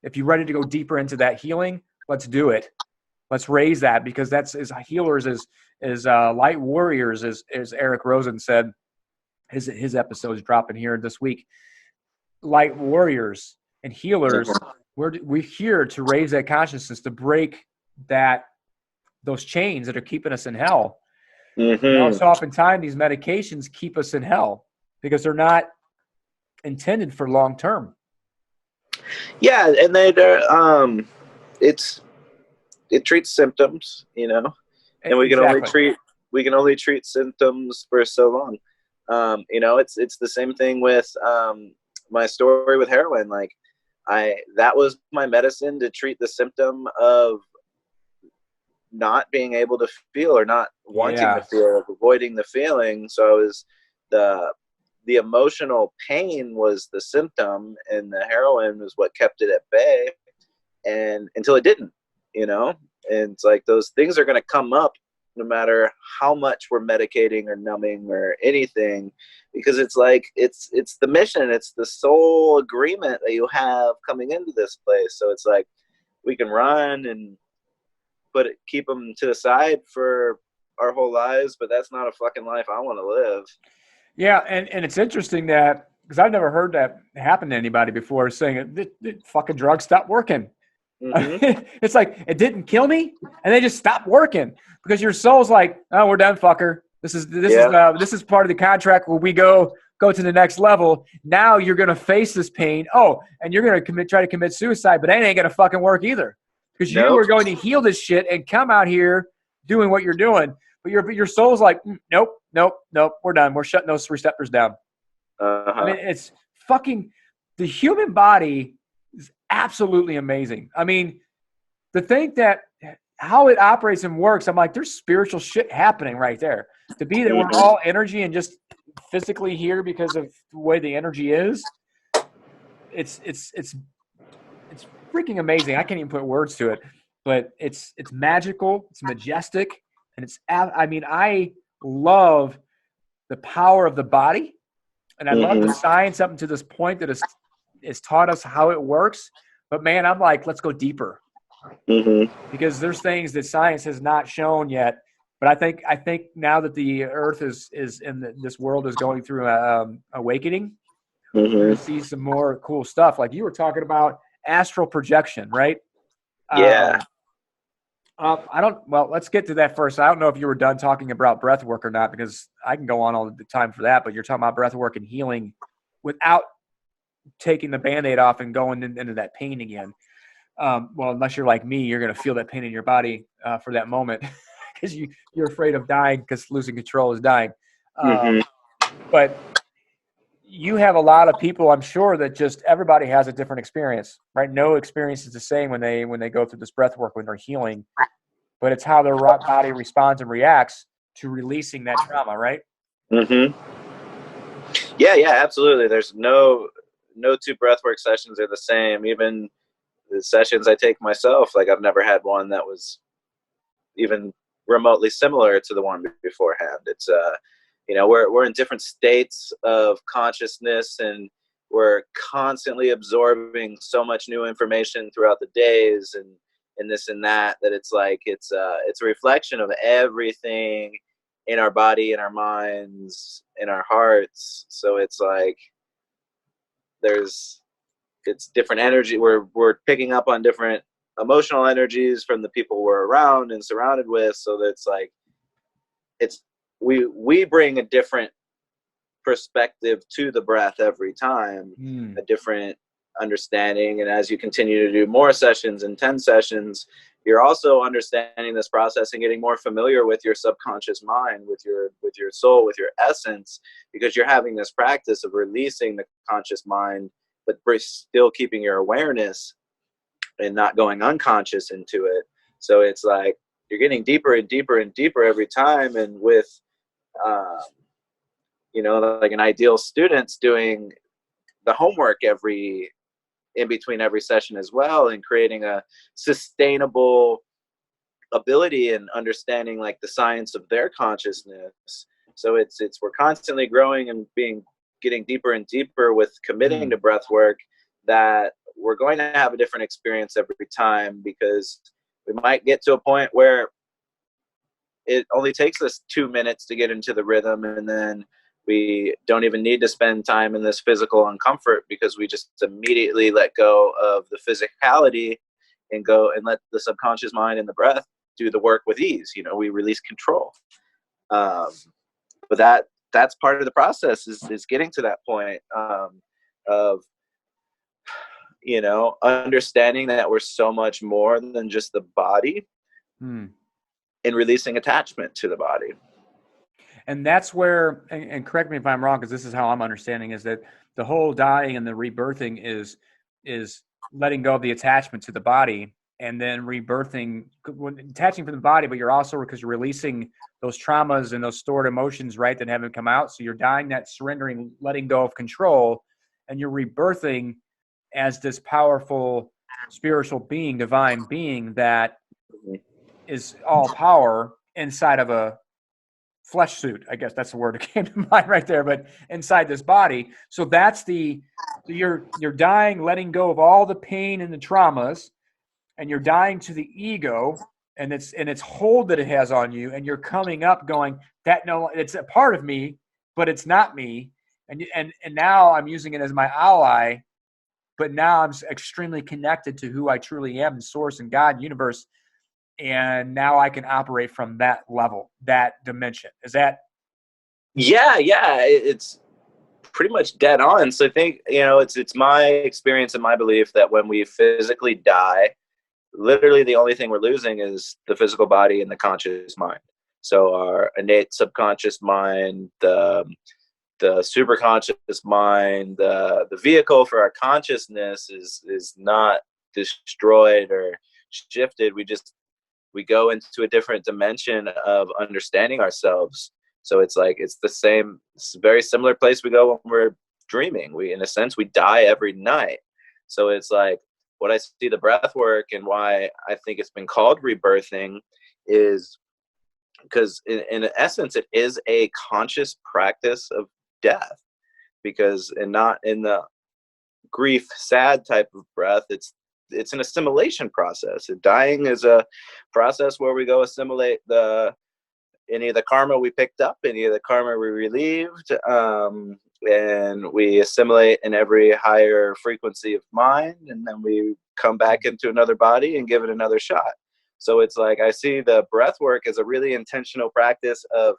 If you're ready to go deeper into that healing, let's do it. Let's raise that, because that's as healers, as light warriors, as Eric Rosen said, his episodes dropping here this week. Light warriors and healers, we're here to raise that consciousness, to break those chains that are keeping us in hell. So oftentimes these medications keep us in hell because they're not intended for long term. Yeah, and it treats symptoms, and we can only treat symptoms for so long. It's the same thing with my story with heroin. Like that was my medicine to treat the symptom of not being able to feel or not wanting to feel, avoiding the feeling. So it was the emotional pain was the symptom, and the heroin was what kept it at bay, and until it didn't, and it's like those things are going to come up no matter how much we're medicating or numbing or anything, because it's like it's the mission, it's the soul agreement that you have coming into this place. So it's like we can run and keep them to the side for our whole lives, but that's not a fucking life I want to live. Yeah, and it's interesting that, because I've never heard that happen to anybody before, saying the fucking drugs stopped working. It's like, it didn't kill me, and they just stopped working because your soul's like, oh, we're done, fucker. This is part of the contract where we go to the next level. Now you're gonna face this pain. Oh, and you're gonna try to commit suicide, but that ain't gonna fucking work either, because you are going to heal this shit and come out here doing what you're doing. But your soul's like, nope, we're done. We're shutting those receptors down. I mean, it's fucking, the human body is absolutely amazing. I mean, to think that how it operates and works, I'm like, there's spiritual shit happening right there. To be that we're all energy and just physically here because of the way the energy is, it's freaking amazing. I can't even put words to it, but it's magical, it's majestic. And I love the power of the body, and I love the science up to this point that has taught us how it works. But man, I'm like, let's go deeper, because there's things that science has not shown yet. But I think now that the Earth is this world is going through awakening, we're going to see some more cool stuff. Like you were talking about astral projection, right? Yeah. Let's get to that first. I don't know if you were done talking about breath work or not, because I can go on all the time for that, but you're talking about breath work and healing without taking the Band-Aid off and going into that pain again. Unless you're like me, you're going to feel that pain in your body for that moment because you're afraid of dying, because losing control is dying. But you have a lot of people, I'm sure, that just everybody has a different experience, right? No experience is the same when they go through this breath work, when they're healing, but it's how their body responds and reacts to releasing that trauma, right? Yeah, absolutely. There's no two breathwork sessions are the same. Even the sessions I take myself, like I've never had one that was even remotely similar to the one beforehand. It's we're in different states of consciousness, and we're constantly absorbing so much new information throughout the days and this and that it's like it's a reflection of everything in our body, in our minds, in our hearts. So it's like it's different energy. We're picking up on different emotional energies from the people we're around and surrounded with. So that's like we bring a different perspective to the breath every time, a different understanding. And as you continue to do more sessions and 10 sessions, you're also understanding this process and getting more familiar with your subconscious mind, with your soul, with your essence, because you're having this practice of releasing the conscious mind, but still keeping your awareness and not going unconscious into it. So it's like you're getting deeper and deeper and deeper every time. And with like an ideal student's doing the homework in between every session as well, and creating a sustainable ability and understanding like the science of their consciousness. So we're constantly growing and getting deeper and deeper with committing to breath work, that we're going to have a different experience every time, because we might get to a point where it only takes us 2 minutes to get into the rhythm, and then We don't even need to spend time in this physical uncomfort because we just immediately let go of the physicality and go and let the subconscious mind and the breath do the work with ease. You know, we release control. But that's part of the process is getting to that point of, you know, understanding that we're so much more than just the body and releasing attachment to the body. And that's where, and correct me if I'm wrong, because this is how I'm understanding, is that the whole dying and the rebirthing is letting go of the attachment to the body and then rebirthing, attaching from the body, but you're also, because you're releasing those traumas and those stored emotions, right, that haven't come out. So you're dying that surrendering, letting go of control, and you're rebirthing as this powerful spiritual being, divine being that is all power inside of a flesh suit. I guess that's the word that came to mind right there, but inside this body. So that's you're dying, letting go of all the pain and the traumas, and you're dying to the ego and its hold that it has on you, and you're coming up going, that no, it's a part of me, but it's not me. And now I'm using it as my ally, but now I'm extremely connected to who I truly am, source and God, universe. And now I can operate from that level, that dimension. Is that? Yeah. It's pretty much dead on. So I think, you know, it's my experience and my belief that when we physically die, literally the only thing we're losing is the physical body and the conscious mind. So our innate subconscious mind, the superconscious mind, the vehicle for our consciousness is not destroyed or shifted. We go into a different dimension of understanding ourselves. So it's like, it's a very similar place we go when we're dreaming. In a sense, we die every night. So it's like, what I see the breath work and why I think it's been called rebirthing is because in essence, it is a conscious practice of death, and not in the grief, sad type of breath. It's an assimilation process. Dying is a process where we go assimilate any of the karma we picked up, any of the karma we relieved, and we assimilate in every higher frequency of mind, and then we come back into another body and give it another shot. So it's like, I see the breath work as a really intentional practice of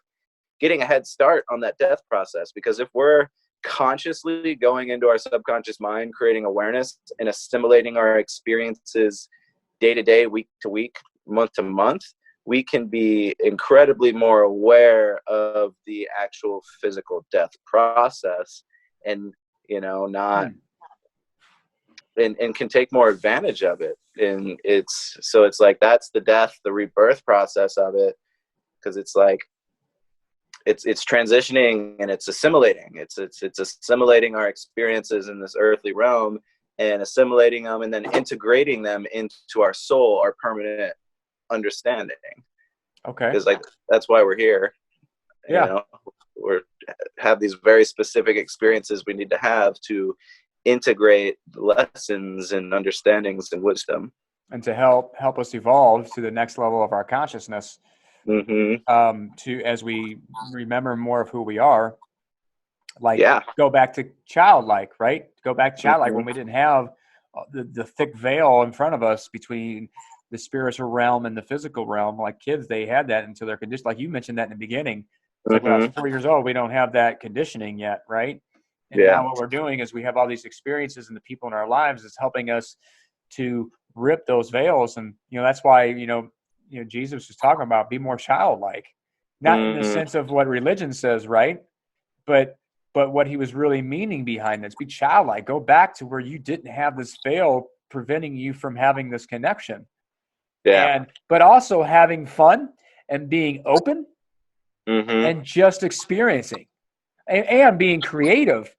getting a head start on that death process, because if we're consciously going into our subconscious mind, creating awareness and assimilating our experiences day to day, week to week, month to month, we can be incredibly more aware of the actual physical death process, and, you know, not and can take more advantage of it. And it's like, that's the death, the rebirth process of it, because it's like, it's transitioning and it's assimilating. It's assimilating our experiences in this earthly realm and assimilating them and then integrating them into our soul, our permanent understanding. Okay. Because like, that's why we're here. Yeah. You know, have these very specific experiences we need to have to integrate lessons and understandings and wisdom. And to help us evolve to the next level of our consciousness. To, as we remember more of who we are, like, go back to childlike, right? Go back to childlike when we didn't have the thick veil in front of us between the spiritual realm and the physical realm. Like kids, they had that until they're conditioned. Like you mentioned that in the beginning. It's like when I was 4 years old, we don't have that conditioning yet, right? And now what we're doing is we have all these experiences, and the people in our lives is helping us to rip those veils. And, you know, that's why, you know, Jesus was talking about be more childlike, not in the sense of what religion says, right? But what he was really meaning behind this, be childlike, go back to where you didn't have this veil preventing you from having this connection. But also having fun and being open and just experiencing and being creative,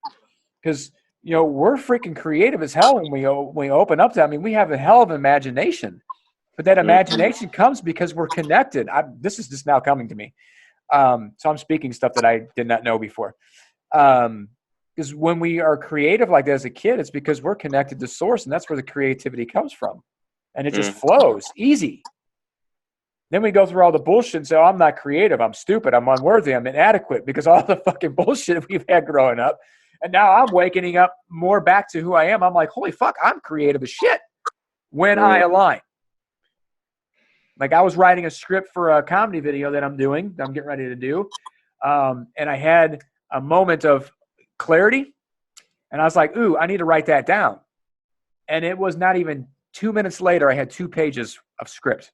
because, you know, we're freaking creative as hell when we open up to, I mean, we have a hell of imagination. But that imagination comes because we're connected. This is just now coming to me. So I'm speaking stuff that I did not know before. Because when we are creative like that as a kid, it's because we're connected to source, and that's where the creativity comes from. And it just flows easy. Then we go through all the bullshit and say, oh, I'm not creative. I'm stupid. I'm unworthy. I'm inadequate because all the fucking bullshit we've had growing up. And now I'm waking up more back to who I am. I'm like, holy fuck, I'm creative as shit when I align. Like I was writing a script for a comedy video that I'm getting ready to do. And I had a moment of clarity. And I was like, ooh, I need to write that down. And it was not even 2 minutes later, I had 2 pages of script.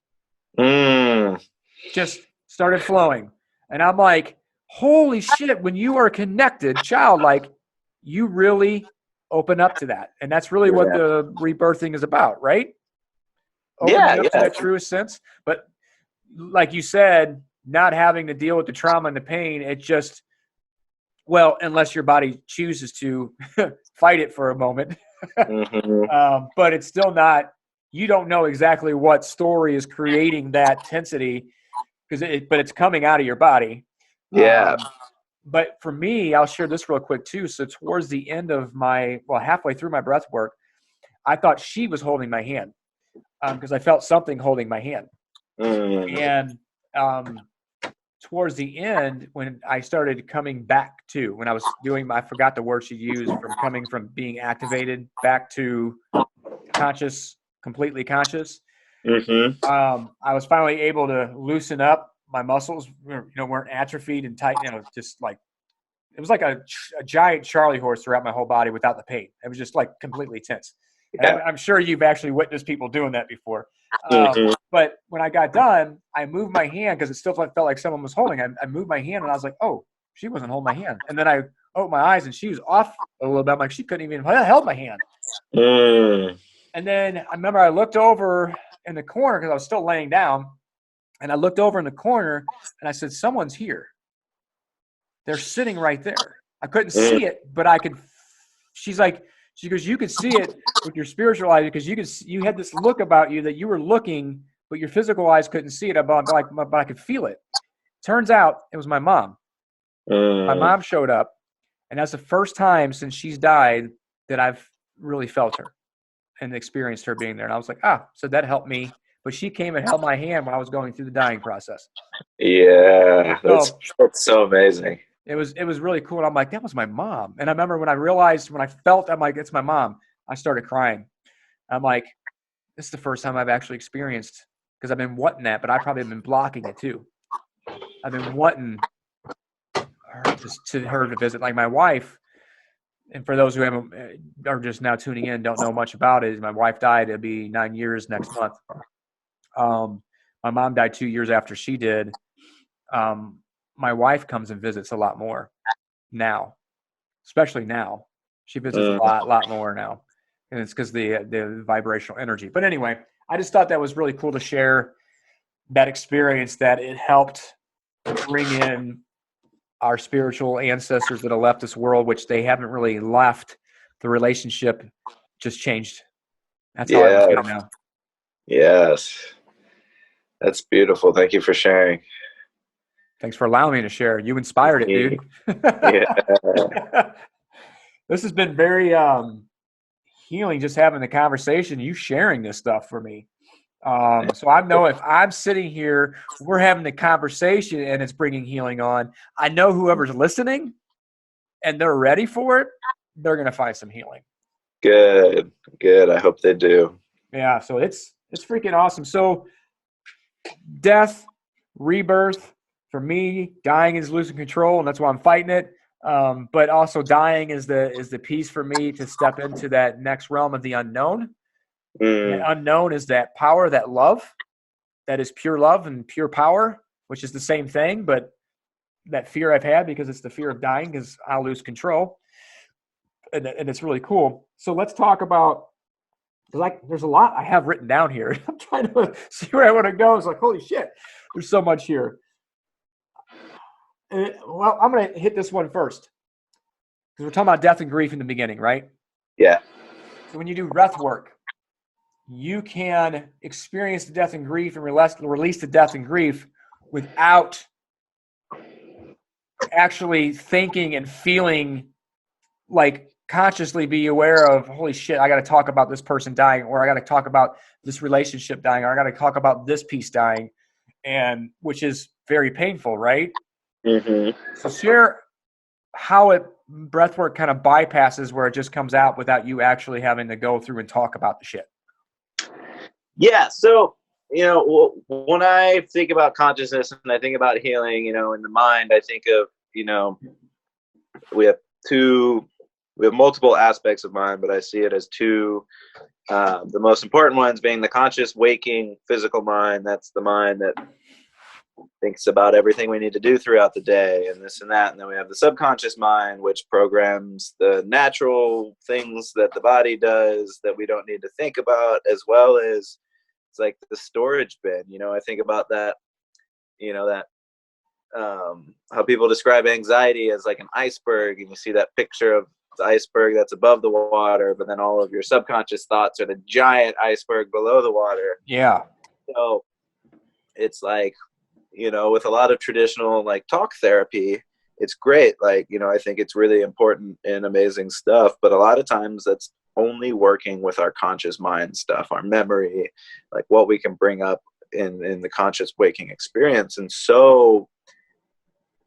Just started flowing. And I'm like, holy shit, when you are connected, childlike, you really open up to that. And that's really what the rebirthing is about, right? Opening up to that truest sense. But like you said, not having to deal with the trauma and the pain, it just, well, unless your body chooses to fight it for a moment. But it's still not, you don't know exactly what story is creating that tensity but it's coming out of your body. But for me, I'll share this real quick too. So towards the end of halfway through my breath work, I thought she was holding my hand because I felt something holding my hand. And towards the end, when I started coming back to, when I was doing, I forgot the word she used, from coming from being activated back to conscious, completely conscious. I was finally able to loosen up. My muscles, weren't atrophied and tight. Just like it was like a giant Charlie horse throughout my whole body without the pain. It was just like completely tense. And I'm sure you've actually witnessed people doing that before. But when I got done, I moved my hand because it still felt like someone was holding. I moved my hand and I was like, oh, she wasn't holding my hand. And then I opened my eyes and she was off a little bit. I'm like, she couldn't even held my hand. And then I remember I looked over in the corner because I was still laying down. And I looked over in the corner and I said, someone's here. They're sitting right there. I couldn't see it, but I could. She goes, you could see it with your spiritual eyes because you had this look about you that you were looking, but your physical eyes couldn't see it. But I could feel it. Turns out it was my mom. My mom showed up, and that's the first time since she's died that I've really felt her and experienced her being there. And I was like, so that helped me. But she came and held my hand when I was going through the dying process. Yeah, that's so amazing. It was really cool. And I'm like, that was my mom. And I remember when I felt, I'm like, it's my mom. I started crying. I'm like, this is the first time I've actually experienced, because I've been wanting that, but I probably have been blocking it too. I've been wanting her to visit. Like my wife, and for those who are just now tuning in, don't know much about it, my wife died. It'll be 9 years next month. My mom died 2 years after she did. My wife comes and visits a lot more now, especially now. She visits a lot more now. And it's because the vibrational energy. But anyway, I just thought that was really cool to share that experience, that it helped bring in our spiritual ancestors that have left this world, which they haven't really left. The relationship just changed. That's how I feel now. Yes. That's beautiful. Thank you for sharing. Thanks for allowing me to share. You inspired it, dude. Yeah. This has been very healing, just having the conversation, you sharing this stuff for me. So I know if I'm sitting here, we're having the conversation and it's bringing healing on, I know whoever's listening and they're ready for it, they're going to find some healing. Good. I hope they do. Yeah. So it's freaking awesome. So death, rebirth, for me, dying is losing control, and that's why I'm fighting it. But also dying is the piece for me to step into that next realm of the unknown. The unknown is that power, that love, that is pure love and pure power, which is the same thing, but that fear I've had because it's the fear of dying because I'll lose control. And it's really cool. So let's talk about, there's a lot I have written down here. I'm trying to see where I want to go. It's like, holy shit, there's so much here. Well, I'm going to hit this one first because we're talking about death and grief in the beginning, right? Yeah. So when you do breath work, you can experience the death and grief and release the death and grief without actually thinking and feeling, like consciously be aware of, holy shit, I got to talk about this person dying, or I got to talk about this relationship dying, or I got to talk about this piece dying. and which is very painful, right? Mm-hmm. So share how breathwork kind of bypasses where it just comes out without you actually having to go through and talk about the shit. Yeah. So, when I think about consciousness and I think about healing, in the mind, I think of, we have multiple aspects of mind, but I see it as two. The most important ones being the conscious, waking, physical mind. That's the mind that thinks about everything we need to do throughout the day and this and that. And then we have the subconscious mind, which programs the natural things that the body does that we don't need to think about, as well as it's like the storage bin. I think about that, how people describe anxiety as like an iceberg, and you see that picture of the iceberg that's above the water, but then all of your subconscious thoughts are the giant iceberg below the water. Yeah. So it's like, with a lot of traditional like talk therapy, it's great. Like, I think it's really important and amazing stuff, but a lot of times that's only working with our conscious mind stuff, our memory, like what we can bring up in the conscious waking experience. And so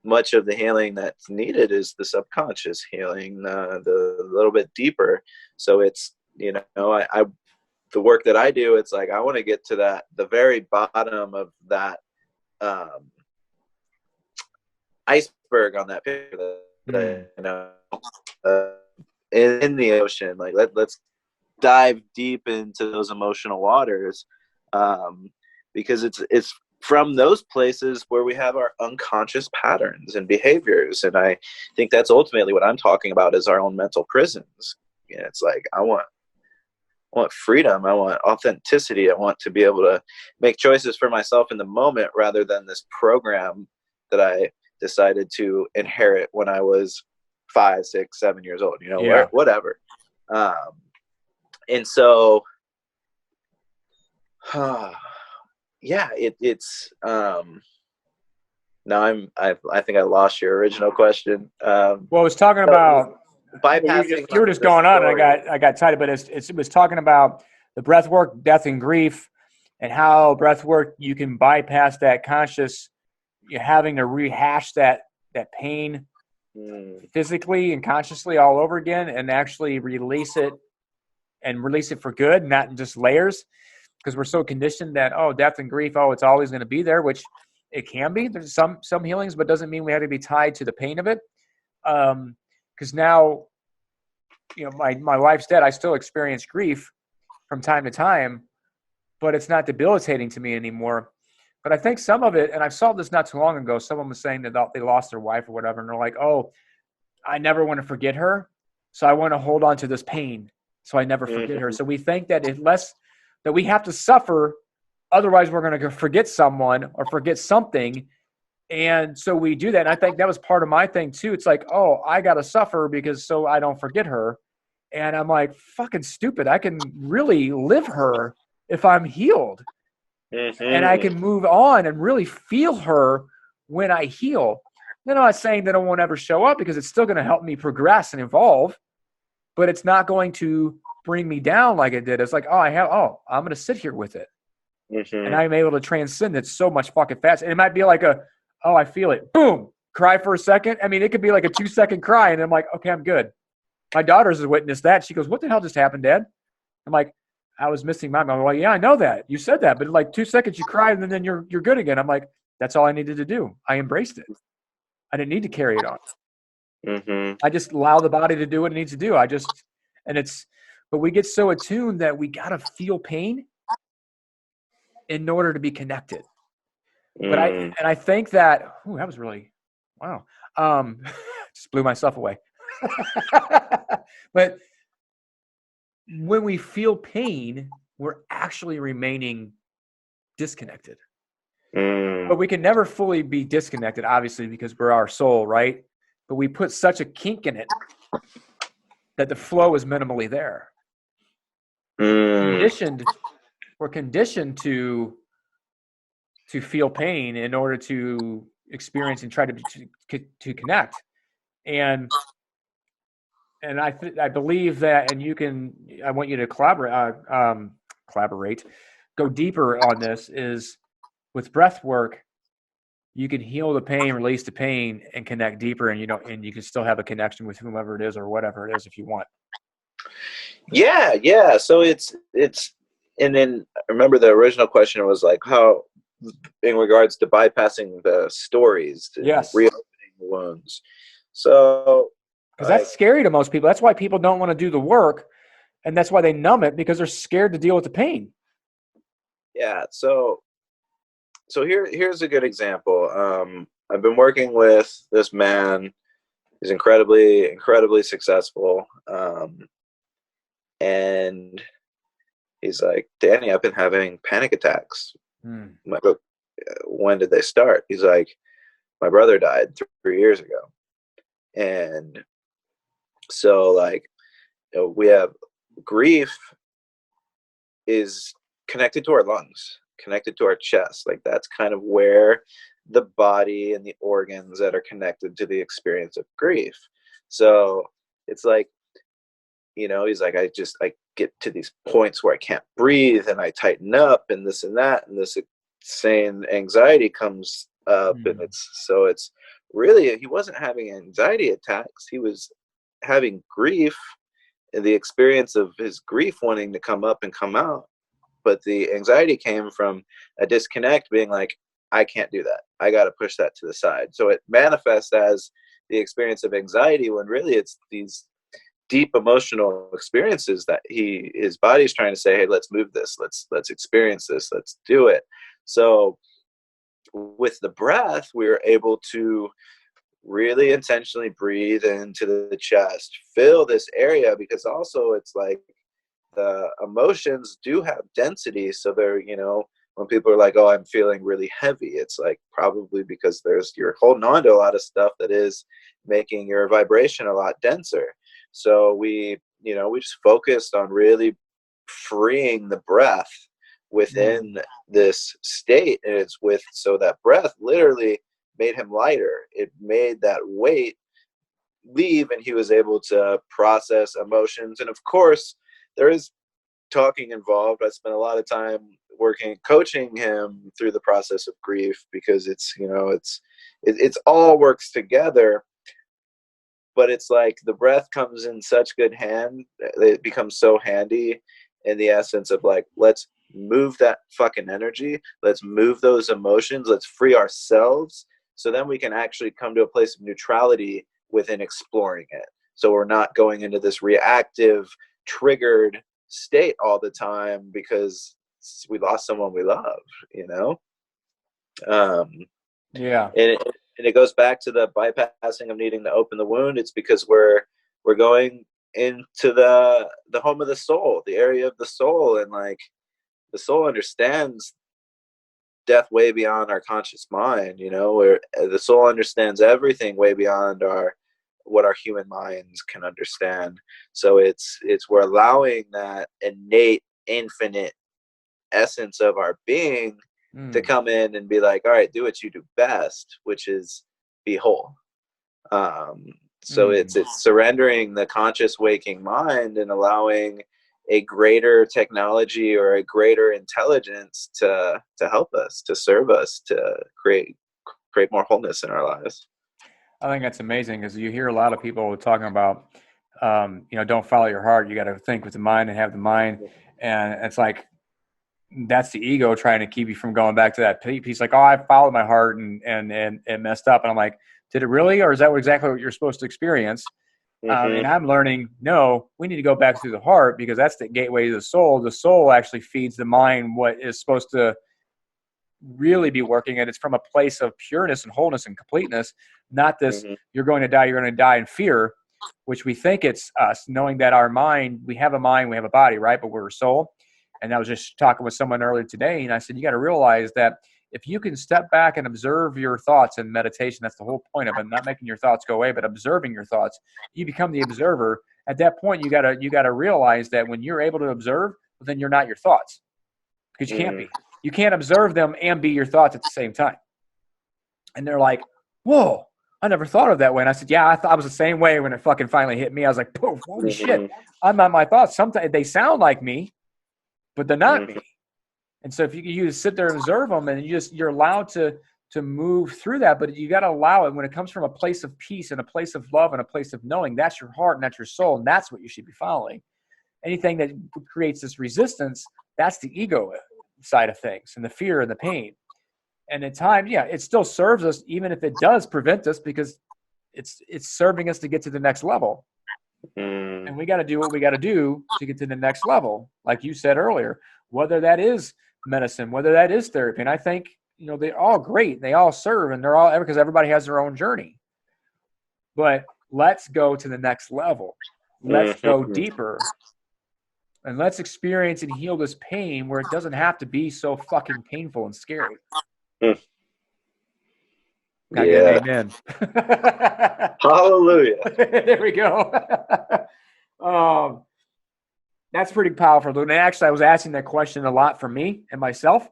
much of the healing that's needed is the subconscious healing, the little bit deeper. So it's, I the work that I do, it's like I want to get to the very bottom of that iceberg on that picture, in the ocean. Like let's dive deep into those emotional waters, because it's from those places where we have our unconscious patterns and behaviors. And I think that's ultimately what I'm talking about, is our own mental prisons. It's like I want freedom. I want authenticity. I want to be able to make choices for myself in the moment, rather than this program that I decided to inherit when I was 5, 6, 7 years old, whatever. And so, yeah, it's, now I think I lost your original question. Well, I was talking about bypassing. You were just going on, and I got excited, but it was talking about the breath work, death and grief, and how breath work, you can bypass that conscious, you're having to rehash that pain physically and consciously all over again, and actually release it for good, not in just layers, because we're so conditioned that, death and grief, it's always going to be there, which it can be. There's some healings, but doesn't mean we have to be tied to the pain of it. Because now, my wife's dead. I still experience grief from time to time, but it's not debilitating to me anymore. But I think some of it, and I saw this not too long ago, someone was saying that they lost their wife or whatever, and they're like, I never want to forget her, so I want to hold on to this pain, so I never forget her. So we think that that we have to suffer, otherwise we're going to forget someone or forget something. And so we do that. And I think that was part of my thing too. It's like, I got to suffer so I don't forget her. And I'm like, fucking stupid. I can really live her if I'm healed. And I can move on and really feel her when I heal. I'm not saying that it won't ever show up, because it's still going to help me progress and evolve, but it's not going to bring me down like it did. It's like, I'm going to sit here with it. And I'm able to transcend it so much fucking fast. And it might be like I feel it. Boom. Cry for a second. I mean, it could be like a 2-second cry. And I'm like, okay, I'm good. My daughter's has witnessed that. She goes, what the hell just happened, Dad? I'm like, I was missing my mom. I'm like, yeah, I know that. You said that. But in like 2 seconds you cried, and then you're good again. I'm like, that's all I needed to do. I embraced it. I didn't need to carry it on. I just allow the body to do what it needs to do. But we get so attuned that we got to feel pain in order to be connected. But I think that, that was really, wow. Just blew myself away. But when we feel pain, we're actually remaining disconnected. But we can never fully be disconnected, obviously, because we're our soul, right? But we put such a kink in it that the flow is minimally there. We're conditioned to feel pain in order to experience and try to connect. And I believe that, and I want you to collaborate, go deeper on this, is with breath work, you can heal the pain, release the pain, and connect deeper, and you can still have a connection with whomever it is or whatever it is if you want. Yeah. So it's, and then I remember the original question was like how, in regards to bypassing the stories, to Yes, reopening the wounds. So, because that's scary to most people. That's why people don't want to do the work, and that's why they numb it, because they're scared to deal with the pain. Yeah. So here's a good example. I've been working with this man. He's incredibly successful. And he's like, Danny, I've been having panic attacks. I'm like, when did they start? He's like, my brother died 3 years ago. And so like, we have grief is connected to our lungs, connected to our chest. Like that's kind of where the body and the organs that are connected to the experience of grief. So it's like, he's like, I get to these points where I can't breathe and I tighten up and this and that, and this insane anxiety comes up. And it's really, he wasn't having anxiety attacks. He was having grief and the experience of his grief wanting to come up and come out. But the anxiety came from a disconnect, being like, I can't do that. I got to push that to the side. So it manifests as the experience of anxiety when really it's these deep emotional experiences that his body's trying to say, hey, let's move this. Let's experience this. Let's do it. So with the breath, we were able to really intentionally breathe into the chest, fill this area, because also it's like the emotions do have density. So they're, when people are like, oh, I'm feeling really heavy, it's like probably because you're holding on to a lot of stuff that is making your vibration a lot denser. So we just focused on really freeing the breath within this state. And so that breath literally made him lighter. It made that weight leave, and he was able to process emotions. And of course, there is talking involved. I spent a lot of time coaching him through the process of grief, because it's all works together. But it's like the breath comes in such good hand. It becomes so handy in the essence of like, let's move that fucking energy. Let's move those emotions. Let's free ourselves. So then we can actually come to a place of neutrality within exploring it. So we're not going into this reactive, triggered state all the time because we lost someone we love, Yeah. And it goes back to the bypassing of needing to open the wound. It's because we're going into the home of the soul, the area of the soul, and like the soul understands death way beyond our conscious mind, where the soul understands everything way beyond what our human minds can understand. So we're allowing that innate, infinite essence of our being to come in and be like, all right, do what you do best, which is be whole. So it's surrendering the conscious waking mind and allowing a greater technology or a greater intelligence to help us, to serve us, to create more wholeness in our lives. I think that's amazing, because you hear a lot of people talking about, don't follow your heart. You got to think with the mind and have the mind. And it's like, that's the ego trying to keep you from going back to that piece. Like, oh, I followed my heart and it messed up. And I'm like, did it really? Or is that exactly what you're supposed to experience? And I'm learning, no, we need to go back through the heart, because that's the gateway to the soul. The soul actually feeds the mind what is supposed to really be working. And it's from a place of pureness and wholeness and completeness, not this, you're going to die in fear, which we think it's us, knowing that our mind, we have a body, right? But we're a soul. And I was just talking with someone earlier today, and I said, you got to realize that if you can step back and observe your thoughts in meditation, that's the whole point of it, not making your thoughts go away, but observing your thoughts. You become the observer. At that point, you gotta realize that when you're able to observe, well, then you're not your thoughts, because you can't be. You can't observe them and be your thoughts at the same time. And they're like, whoa, I never thought of that way. And I said, yeah, I was the same way when it fucking finally hit me. I was like, poof, holy shit, I'm not my thoughts. Sometimes they sound like me, but they're not me. And so if you just sit there and observe them, and you're allowed to move through that, but you got to allow it when it comes from a place of peace and a place of love and a place of knowing. That's your heart and that's your soul, and that's what you should be following. Anything that creates this resistance, that's the ego side of things, and the fear and the pain. And at times, yeah, it still serves us, even if it does prevent us, because it's serving us to get to the next level. And we got to do what we got to do to get to the next level, like you said earlier, whether that is medicine, whether that is therapy. And I think, they're all great. They all serve, and they're all, because everybody has their own journey. But let's go to the next level. Let's go deeper. And let's experience and heal this pain where it doesn't have to be so fucking painful and scary. Yeah. Amen. Hallelujah. There we go. That's pretty powerful. And actually, I was asking that question a lot for me and myself.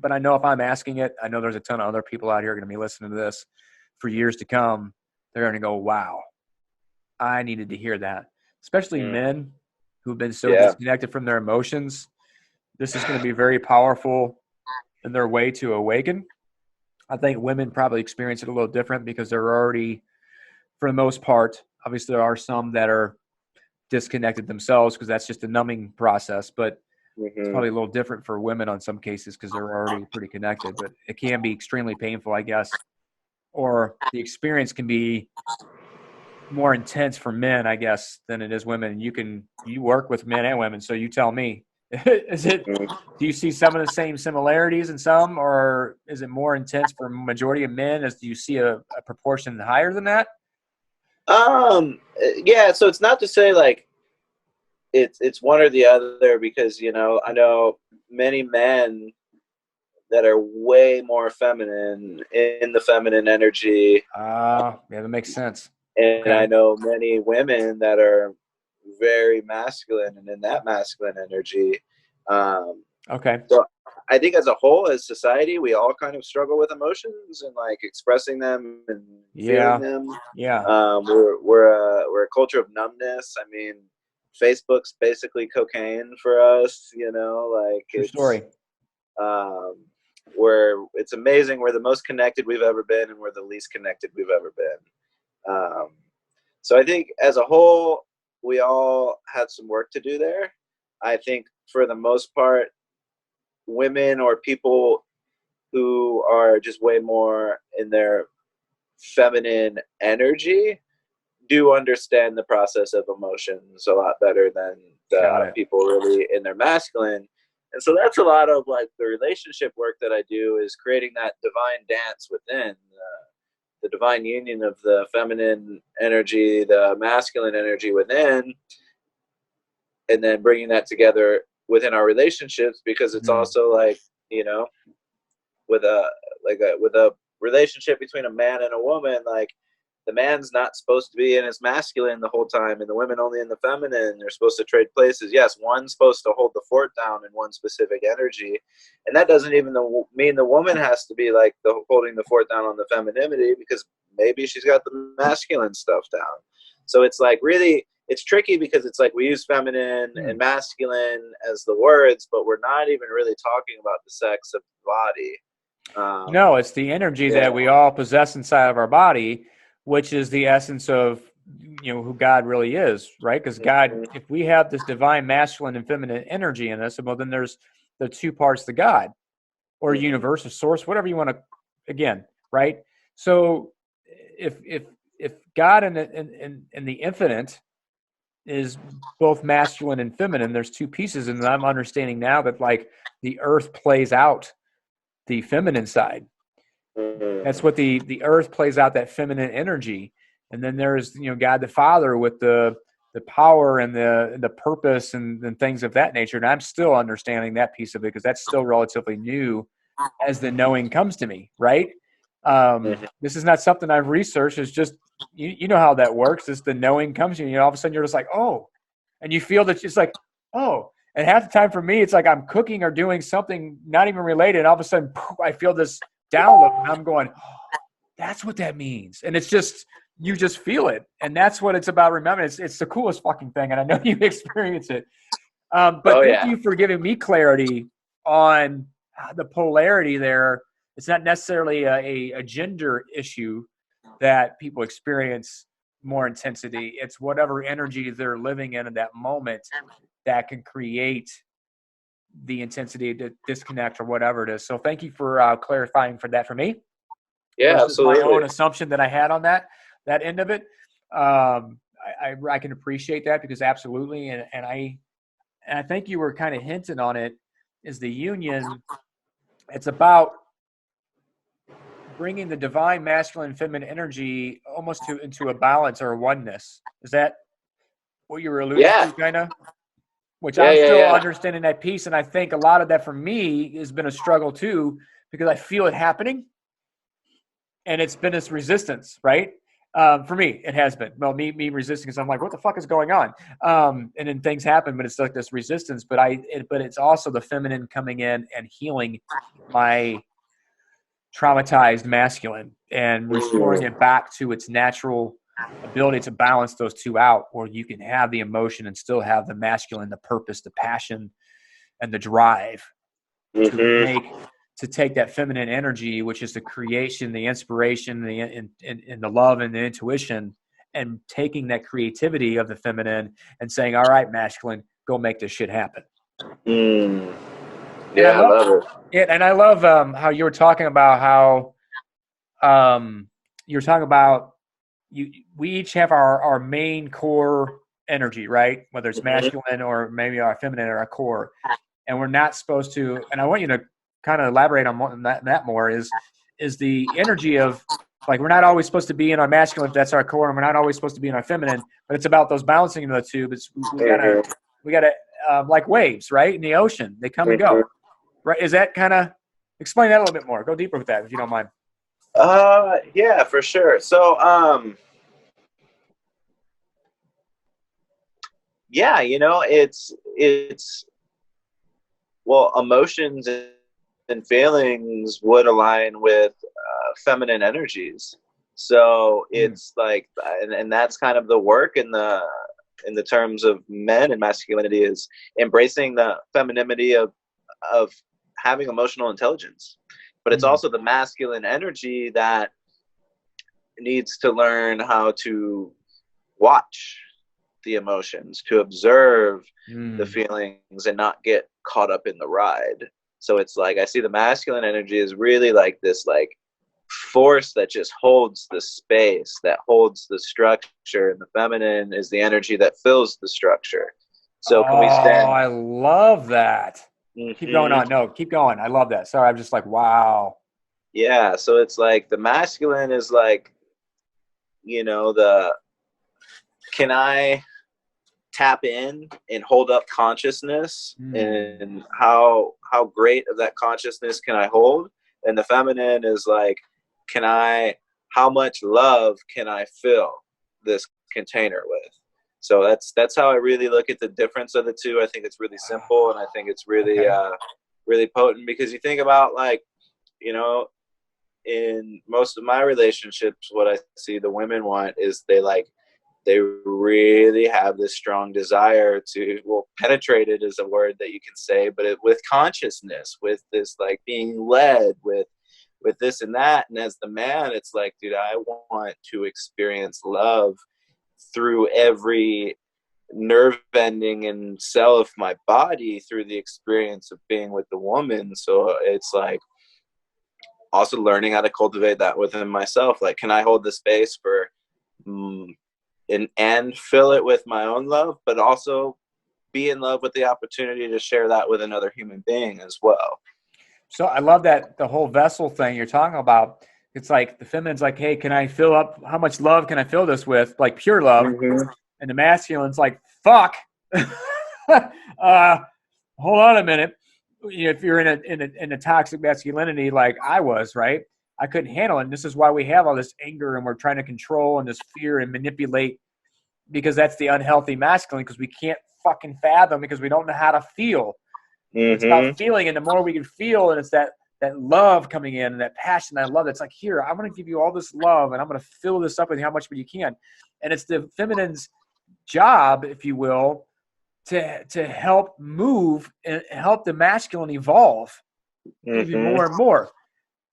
But I know if I'm asking it, I know there's a ton of other people out here going to be listening to this for years to come. They're going to go, wow, I needed to hear that. Especially men who've been so disconnected from their emotions. This is going to be very powerful in their way to awaken. I think women probably experience it a little different because they're already, for the most part, obviously there are some that are disconnected themselves because that's just a numbing process, but it's probably a little different for women on some cases because they're already pretty connected, but it can be extremely painful, I guess, or the experience can be more intense for men, I guess, than it is women. You work with men and women, so you tell me. Do you see some of the same similarities in some, or is it more intense for a majority of men? Do you see a proportion higher than that? Yeah, so it's not to say like it's one or the other, because I know many men that are way more feminine, in the feminine energy. Yeah, that makes sense. And okay. I know many women that are very masculine and in that masculine energy. Okay. So I think as a whole, as society, we all kind of struggle with emotions and like expressing them and feeling them. Yeah. We're a culture of numbness. I mean, Facebook's basically cocaine for us, like True story. It's amazing. We're the most connected we've ever been, and we're the least connected we've ever been. So I think as a whole, we all had some work to do there. I think for the most part, women or people who are just way more in their feminine energy do understand the process of emotions a lot better than the people really in their masculine. And so that's a lot of like the relationship work that I do, is creating that divine dance within, the divine union of the feminine energy, the masculine energy within, and then bringing that together within our relationships, because it's also like, with a relationship between a man and a woman, like the man's not supposed to be in his masculine the whole time, and the women only in the feminine. They're supposed to trade places. Yes, one's supposed to hold the fort down in one specific energy, and that doesn't even mean the woman has to be like holding the fort down on the femininity, because maybe she's got the masculine stuff down. So it's like really, it's tricky, because it's like we use feminine and masculine as the words, but we're not even really talking about the sex of the body. No, it's the energy that we all possess inside of our body, which is the essence of, who God really is, right? Because God, if we have this divine masculine and feminine energy in us, well, then there's the two parts to God, or universe or source, whatever you want to, again, right? So if God and the infinite is both masculine and feminine, there's two pieces, and I'm understanding now that like the earth plays out the feminine side. That's what the earth plays out, that feminine energy. And then there's, God the Father with the power and the purpose and things of that nature. And I'm still understanding that piece of it, because that's still relatively new as the knowing comes to me, right? This is not something I've researched. It's just, you know how that works. It's the knowing comes to you. All of a sudden you're just like, oh, and you feel that it's like, oh. And half the time for me, it's like I'm cooking or doing something not even related. And all of a sudden, poof, I feel this download, and I'm going, oh, that's what that means. And it's just, you just feel it. And that's what it's about. Remember, it's the coolest fucking thing. And I know you experience it. But thank you for giving me clarity on the polarity there. It's not necessarily a gender issue that people experience more intensity. It's whatever energy they're living in at that moment that can create the intensity to disconnect or whatever it is. So thank you for clarifying for that for me. Yeah, versus absolutely. my own assumption that I had on that end of it. I can appreciate that because absolutely. And I think you were kind of hinting on it, is the union. It's about bringing the divine masculine and feminine energy almost into a balance or a oneness. Is that what you were alluding to, kind of? Which I'm still understanding that piece. And I think a lot of that for me has been a struggle too, because I feel it happening. And it's been this resistance, right? For me, it has been. Well, me resisting because I'm like, what the fuck is going on? And then things happen, but it's like this resistance. But it's also the feminine coming in and healing my traumatized masculine and restoring it back to its natural ability to balance those two out, where you can have the emotion and still have the masculine, the purpose, the passion, and the drive to take that feminine energy, which is the creation, the inspiration, and the love and the intuition, and taking that creativity of the feminine and saying, all right, masculine, go make this shit happen. Yeah, I love it. And I love how you were talking about how you're talking about we each have our main core energy, right? Whether it's masculine or maybe our feminine or our core. And we're not supposed to, and I want you to kind of elaborate on that more, is the energy of, like, we're not always supposed to be in our masculine if that's our core, and we're not always supposed to be in our feminine, but it's about those balancing of the two. But we gotta like waves, right? In the ocean, they come and go. Right? Is that kind of, explain that a little bit more. Go deeper with that if you don't mind. Yeah, for sure. So, yeah, it's well, emotions and feelings would align with feminine energies. So it's like, and that's kind of the work in the terms of men and masculinity, is embracing the femininity of having emotional intelligence. But it's also the masculine energy that needs to learn how to watch the emotions, to observe the feelings and not get caught up in the ride. So it's like, I see the masculine energy is really like this, like, force that just holds the space, that holds the structure, and the feminine is the energy that fills the structure. So can we stand? Oh, I love that. Keep going on. No, keep going. I love that. Sorry, I'm just like, wow. Yeah, so it's like the masculine is like, can I tap in and hold up consciousness, and how great of that consciousness can I hold? And the feminine is like, how much love can I fill this container with? So that's how I really look at the difference of the two. I think it's really simple, and I think it's really really potent, because you think about, like, in most of my relationships, what I see the women want is they really have this strong desire to, well, penetrated is a word that you can say, but with consciousness, with this, like, being led with this and that. And as the man, it's like, dude, I want to experience love through every nerve ending and cell of my body, through the experience of being with the woman. So it's like also learning how to cultivate that within myself. Like, can I hold the space for and fill it with my own love, but also be in love with the opportunity to share that with another human being as well. So I love that, the whole vessel thing you're talking about. It's like the feminine's like, hey, can I fill up, how much love can I fill this with? Like pure love. And the masculine's like, fuck. Hold on a minute. If you're in a toxic masculinity like I was, right? I couldn't handle it. And this is why we have all this anger, and we're trying to control and this fear and manipulate, because that's the unhealthy masculine, because we can't fucking fathom, because we don't know how to feel. It's about feeling, and the more we can feel, and it's that love coming in and that passion. I love it. It's like, here, I'm going to give you all this love, and I'm going to fill this up with how much you can. And it's the feminine's job, if you will, to help move and help the masculine evolve even more and more.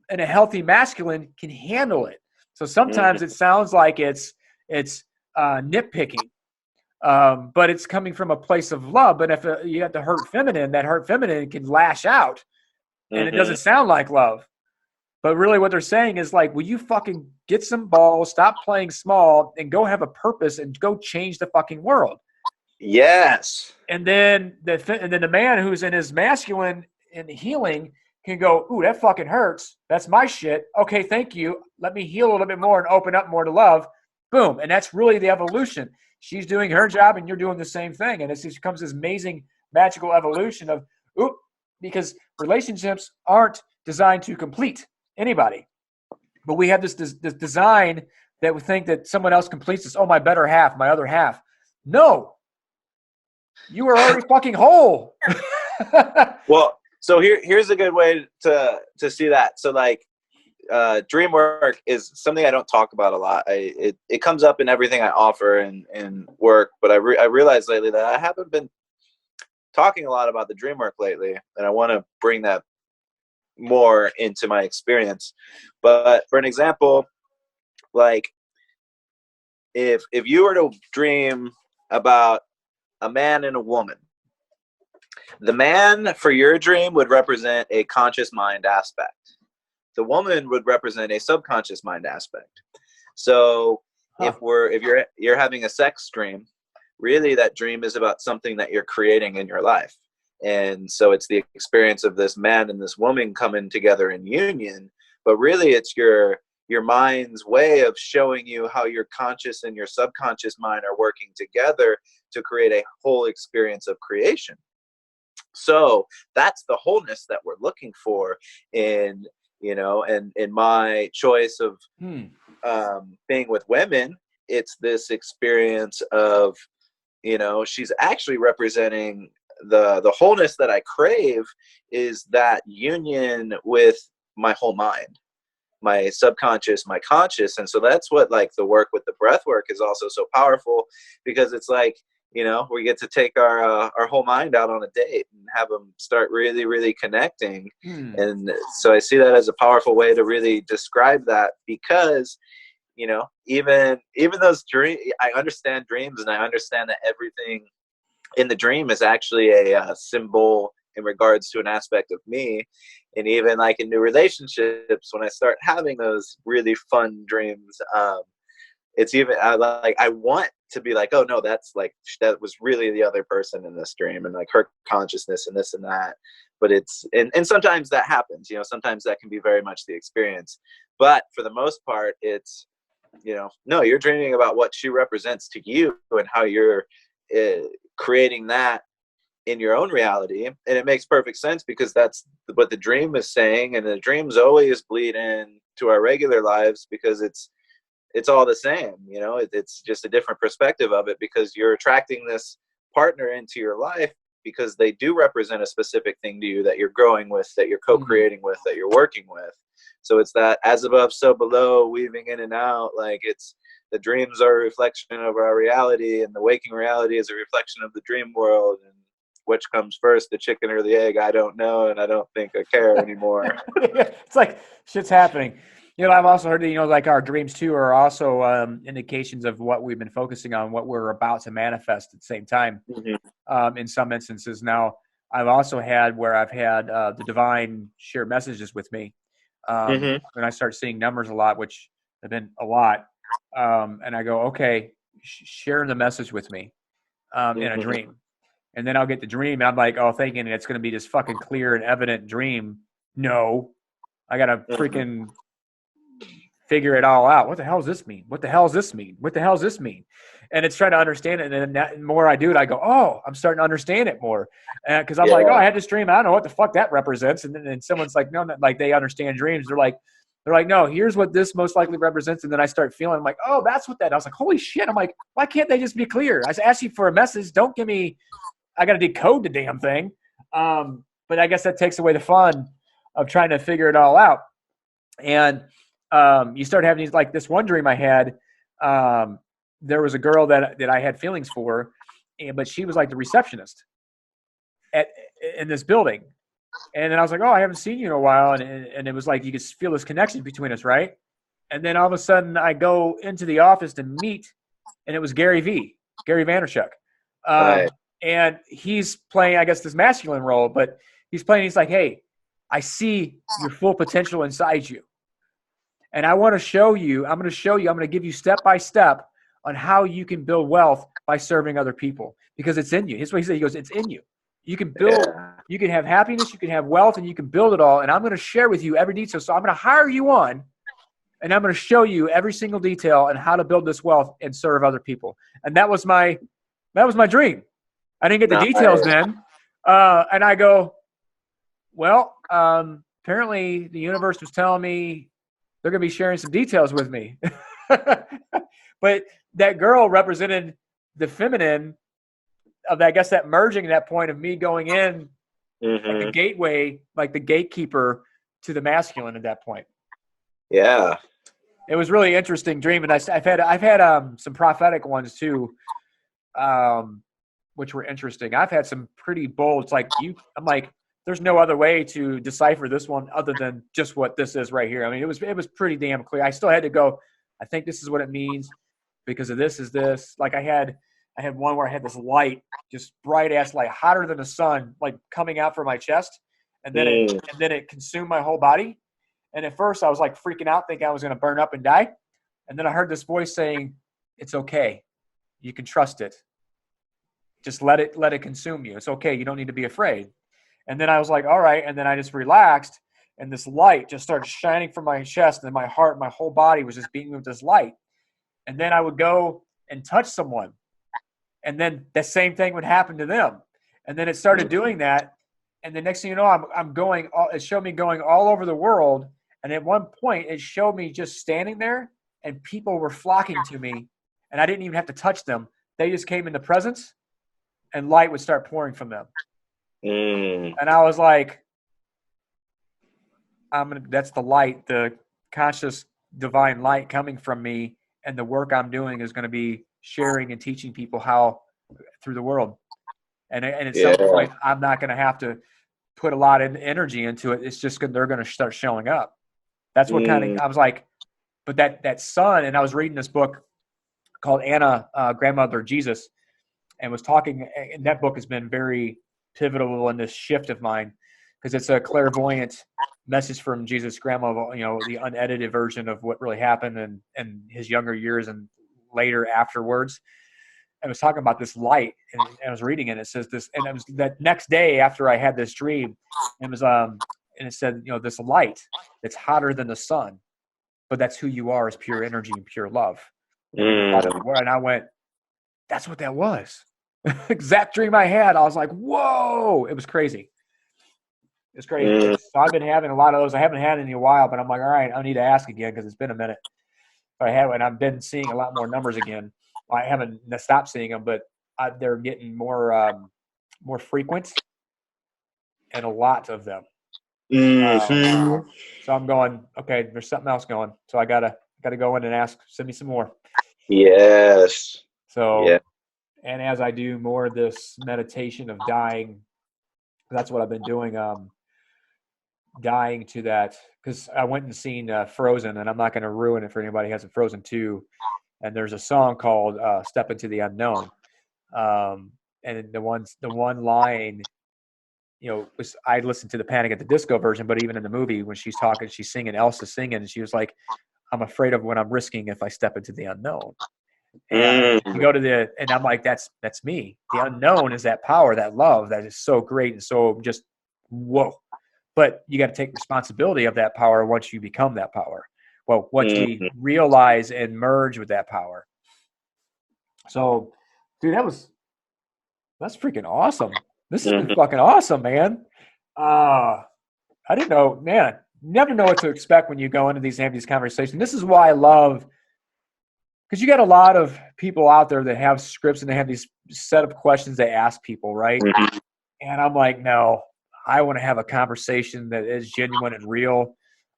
And a healthy masculine can handle it. So sometimes it sounds like it's nitpicking, but it's coming from a place of love. But if you have the hurt feminine, that hurt feminine can lash out, and it doesn't sound like love. But really what they're saying is like, will you fucking get some balls, stop playing small, and go have a purpose and go change the fucking world? Yes. And then the man who's in his masculine and healing can go, ooh, that fucking hurts. That's my shit. Okay, thank you. Let me heal a little bit more and open up more to love. Boom. And that's really the evolution. She's doing her job and you're doing the same thing. And it becomes this amazing, magical evolution of, oop, because relationships aren't designed to complete anybody. But we have this design that we think that someone else completes us. Oh, my better half, my other half. No. You are already fucking whole. Well, so here's a good way to see that. So like dream work is something I don't talk about a lot. It comes up in everything I offer in work, but I realized lately that I haven't been talking a lot about the dream work lately, and I want to bring that more into my experience. But for an example, like if you were to dream about a man and a woman, the man for your dream would represent a conscious mind aspect. The woman would represent a subconscious mind aspect. So if you're having a sex dream, really that dream is about something that you're creating in your life. And so it's the experience of this man and this woman coming together in union, but really it's your mind's way of showing you how your conscious and your subconscious mind are working together to create a whole experience of creation. So that's the wholeness that we're looking for in my choice of being with women. It's this experience of, she's actually representing the wholeness that I crave, is that union with my whole mind, my subconscious, my conscious. And so that's what like the work with the breath work is also so powerful, because it's like, we get to take our whole mind out on a date and have them start really, really connecting. And so I see that as a powerful way to really describe that, because, even those dreams, I understand dreams, and I understand that everything in the dream is actually a symbol in regards to an aspect of me. And even like in new relationships, when I start having those really fun dreams, it's even I want to be like, oh no, that's like, that was really the other person in this dream, and like her consciousness and this and that. But it's, and sometimes that happens, sometimes that can be very much the experience. But for the most part, it's, no, you're dreaming about what she represents to you and how you're creating that in your own reality. And it makes perfect sense, because that's what the dream is saying. And the dreams always bleed in to our regular lives, because it's all the same. It's just a different perspective of it, because you're attracting this partner into your life because they do represent a specific thing to you that you're growing with, that you're co-creating with, that you're working with. So it's that as above, so below, weaving in and out. Like, it's, the dreams are a reflection of our reality, and the waking reality is a reflection of the dream world. And which comes first, the chicken or the egg? I don't know, and I don't think I care anymore. It's like shit's happening. I've also heard that, like our dreams too are also indications of what we've been focusing on, what we're about to manifest at the same time. In some instances. Now, I've also had where I've had the divine share messages with me. And I start seeing numbers a lot, which have been a lot. And I go, okay, share the message with me in a dream. And then I'll get the dream, and I'm like, oh, thinking it's going to be this fucking clear and evident dream. No, I got to freaking figure it all out. What the hell does this mean? What the hell does this mean? What the hell does this mean? And it's trying to understand it. And then the more I do it, I go, oh, I'm starting to understand it more. Because I'm like, oh, I had this dream. I don't know what the fuck that represents. And then someone's like, no, like they understand dreams. They're like, no, here's what this most likely represents. And then I start feeling, I'm like, oh, that's what that. I was like, holy shit. I'm like, why can't they just be clear? I asked you for a message. Don't give me, I got to decode the damn thing. But I guess that takes away the fun of trying to figure it all out. And you start having these, like this one dream I had, there was a girl that I had feelings for, but she was like the receptionist in this building. And then I was like, oh, I haven't seen you in a while. And it was like, you could feel this connection between us, right? And then all of a sudden I go into the office to meet, and it was Gary Vaynerchuk. Right. And he's playing, I guess, this masculine role, but he's like, hey, I see your full potential inside you. And I'm going to give you step by step on how you can build wealth by serving other people, because it's in you. Here's what he said. He goes, it's in you. You can build, you can have happiness, you can have wealth, and you can build it all. And I'm going to share with you every detail. So I'm going to hire you on, and I'm going to show you every single detail on how to build this wealth and serve other people. And that was my dream. I didn't get the details then. And I go, well, apparently the universe was telling me they're going to be sharing some details with me. But that girl represented the feminine of that, I guess, that merging, that point of me going in like the gateway, like the gatekeeper to the masculine at that point. Yeah. It was really interesting dream. And I've had some prophetic ones too, which were interesting. I've had some pretty bold, it's like I'm like, there's no other way to decipher this one other than just what this is right here. I mean, it was pretty damn clear. I still had to go, I think this is what it means because of this is this. Like I had one where I had this light, just bright ass light, hotter than the sun, like coming out from my chest. And then it consumed my whole body. And at first I was like freaking out, thinking I was going to burn up and die. And then I heard this voice saying, it's okay. You can trust it. Just let it consume you. It's okay. You don't need to be afraid. And then I was like, all right. And then I just relaxed, and this light just started shining from my chest, and my heart, my whole body was just beating with this light. And then I would go and touch someone, and then the same thing would happen to them. And then it started doing that. And the next thing you know, it showed me going all over the world. And at one point it showed me just standing there, and people were flocking to me, and I didn't even have to touch them. They just came into presence, and light would start pouring from them. And I was like, that's the light, the conscious divine light coming from me. And the work I'm doing is going to be sharing and teaching people how through the world. And at some point, I'm not going to have to put a lot of energy into it. It's just they're going to start showing up. That's what kind of, I was like, but that son, and I was reading this book called Anna, Grandmother of Jesus, and was talking, and that book has been very pivotal in this shift of mine, because it's a clairvoyant message from Jesus' grandma, the unedited version of what really happened and his younger years and later afterwards. I was talking about this light, and I was reading it. It says this, and it was that next day after I had this dream, it was and it said, this light that's hotter than the sun, but that's who you are, is pure energy and pure love. And I went, that's what that was. Exact dream I had. I was like, whoa, it was crazy. It's crazy. So I've been having a lot of those. I haven't had any in a while, but I'm like, all right, I need to ask again because it's been a minute. But I have, and I've been seeing a lot more numbers again. I haven't stopped seeing them, but they're getting more frequent, and a lot of them. So I'm going, okay, there's something else going. So I gotta go in and ask, send me some more. Yes. So, and as I do more of this meditation of dying, that's what I've been doing. Dying to that, because I went and seen Frozen, and I'm not going to ruin it for anybody who hasn't Frozen 2. And there's a song called "Step Into the Unknown," and the one line, I listened to the Panic at the Disco version, but even in the movie when she's talking, she's singing, Elsa's singing, and she was like, "I'm afraid of what I'm risking if I step into the unknown." And you go to and I'm like, that's me. The unknown is that power, that love that is so great and so just whoa. But you got to take responsibility of that power once you become that power. Well, once we realize and merge with that power. So, dude, that's freaking awesome. This has been fucking awesome, man. I didn't know, man. Never know what to expect when you go into have these conversations. This is why I love, because you got a lot of people out there that have scripts and they have these set of questions they ask people, right? And I'm like, no, I want to have a conversation that is genuine and real.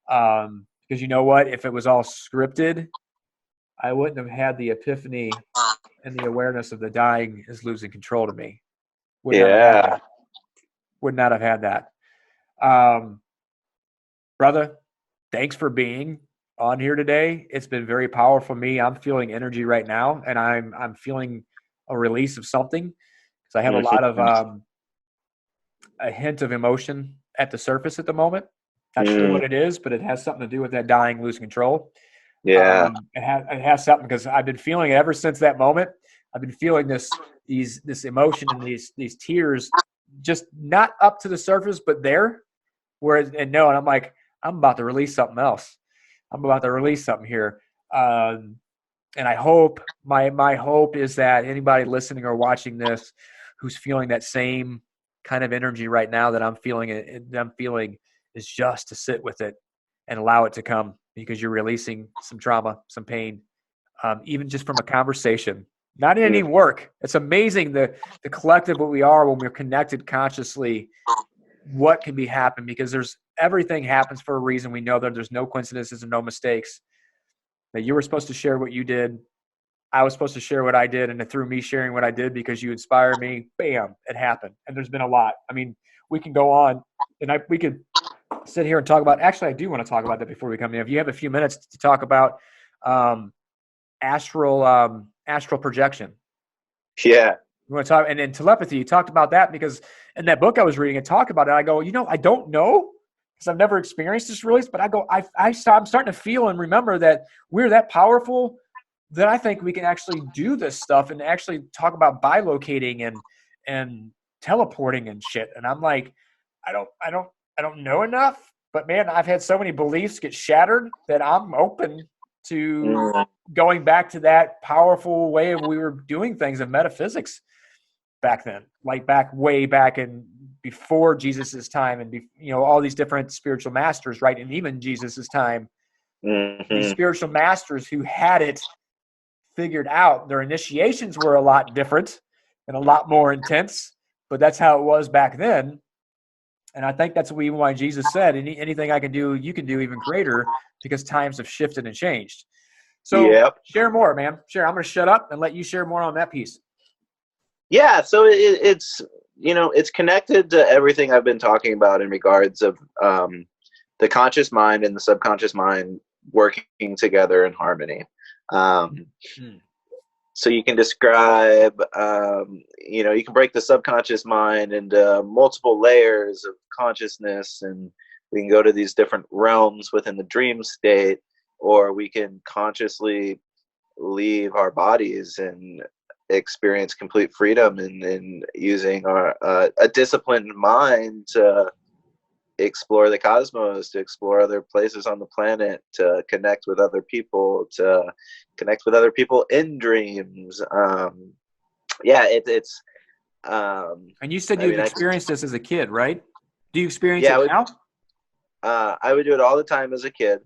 Because you know what? If it was all scripted, I wouldn't have had the epiphany and the awareness of the dying is losing control to me. Would not have had that. Would not have had that. Brother, thanks for being on here today. It's been very powerful for me. I'm feeling energy right now, and I'm feeling a release of something because I have a lot of a hint of emotion at the surface at the moment. Not sure what it is, but it has something to do with that dying, losing control. Yeah. It has something because I've been feeling it ever since that moment. I've been feeling this emotion and these tears, just not up to the surface, but there. And I'm like, I'm about to release something else. I'm about to release something here. And I hope my hope is that anybody listening or watching this who's feeling that same kind of energy right now that I'm feeling is just to sit with it and allow it to come, because you're releasing some trauma, some pain, even just from a conversation, not in any work. It's amazing the collective what we are when we're connected consciously, what can be happen, because everything happens for a reason. We know that there's no coincidences and no mistakes. That you were supposed to share what you did. I was supposed to share what I did, and through me sharing what I did because you inspired me, bam, it happened. And there's been a lot. I mean, we can go on, and we could sit here and talk about. Actually, I do want to talk about that before we come in. If you have a few minutes to talk about astral projection. Yeah. You want to talk, and then telepathy. You talked about that because in that book I was reading, it talked about it. I go, I don't know because I've never experienced this release, but I go, I'm starting to feel and remember that we're that powerful that I think we can actually do this stuff and actually talk about bilocating and teleporting and shit. And I'm like, I don't know enough, but man, I've had so many beliefs get shattered that I'm open to going back to that powerful way of we were doing things in metaphysics back then, like way back in before Jesus's time, and all these different spiritual masters, right? And even Jesus's time, these spiritual masters who had it figured out. Their initiations were a lot different and a lot more intense, but that's how it was back then. And I think that's why Jesus said, anything I can do, you can do even greater, because times have shifted and changed. So Share more, man. Share. I'm going to shut up and let you share more on that piece. Yeah. So it's connected to everything I've been talking about in regards of the conscious mind and the subconscious mind working together in harmony. So you can describe, you can break the subconscious mind into multiple layers of consciousness, and we can go to these different realms within the dream state, or we can consciously leave our bodies and experience complete freedom and using a disciplined mind to explore the cosmos, to explore other places on the planet, to connect with other people, in dreams. It's and you said you've experienced this as a kid, right? Do you experience it now? I would do it all the time as a kid,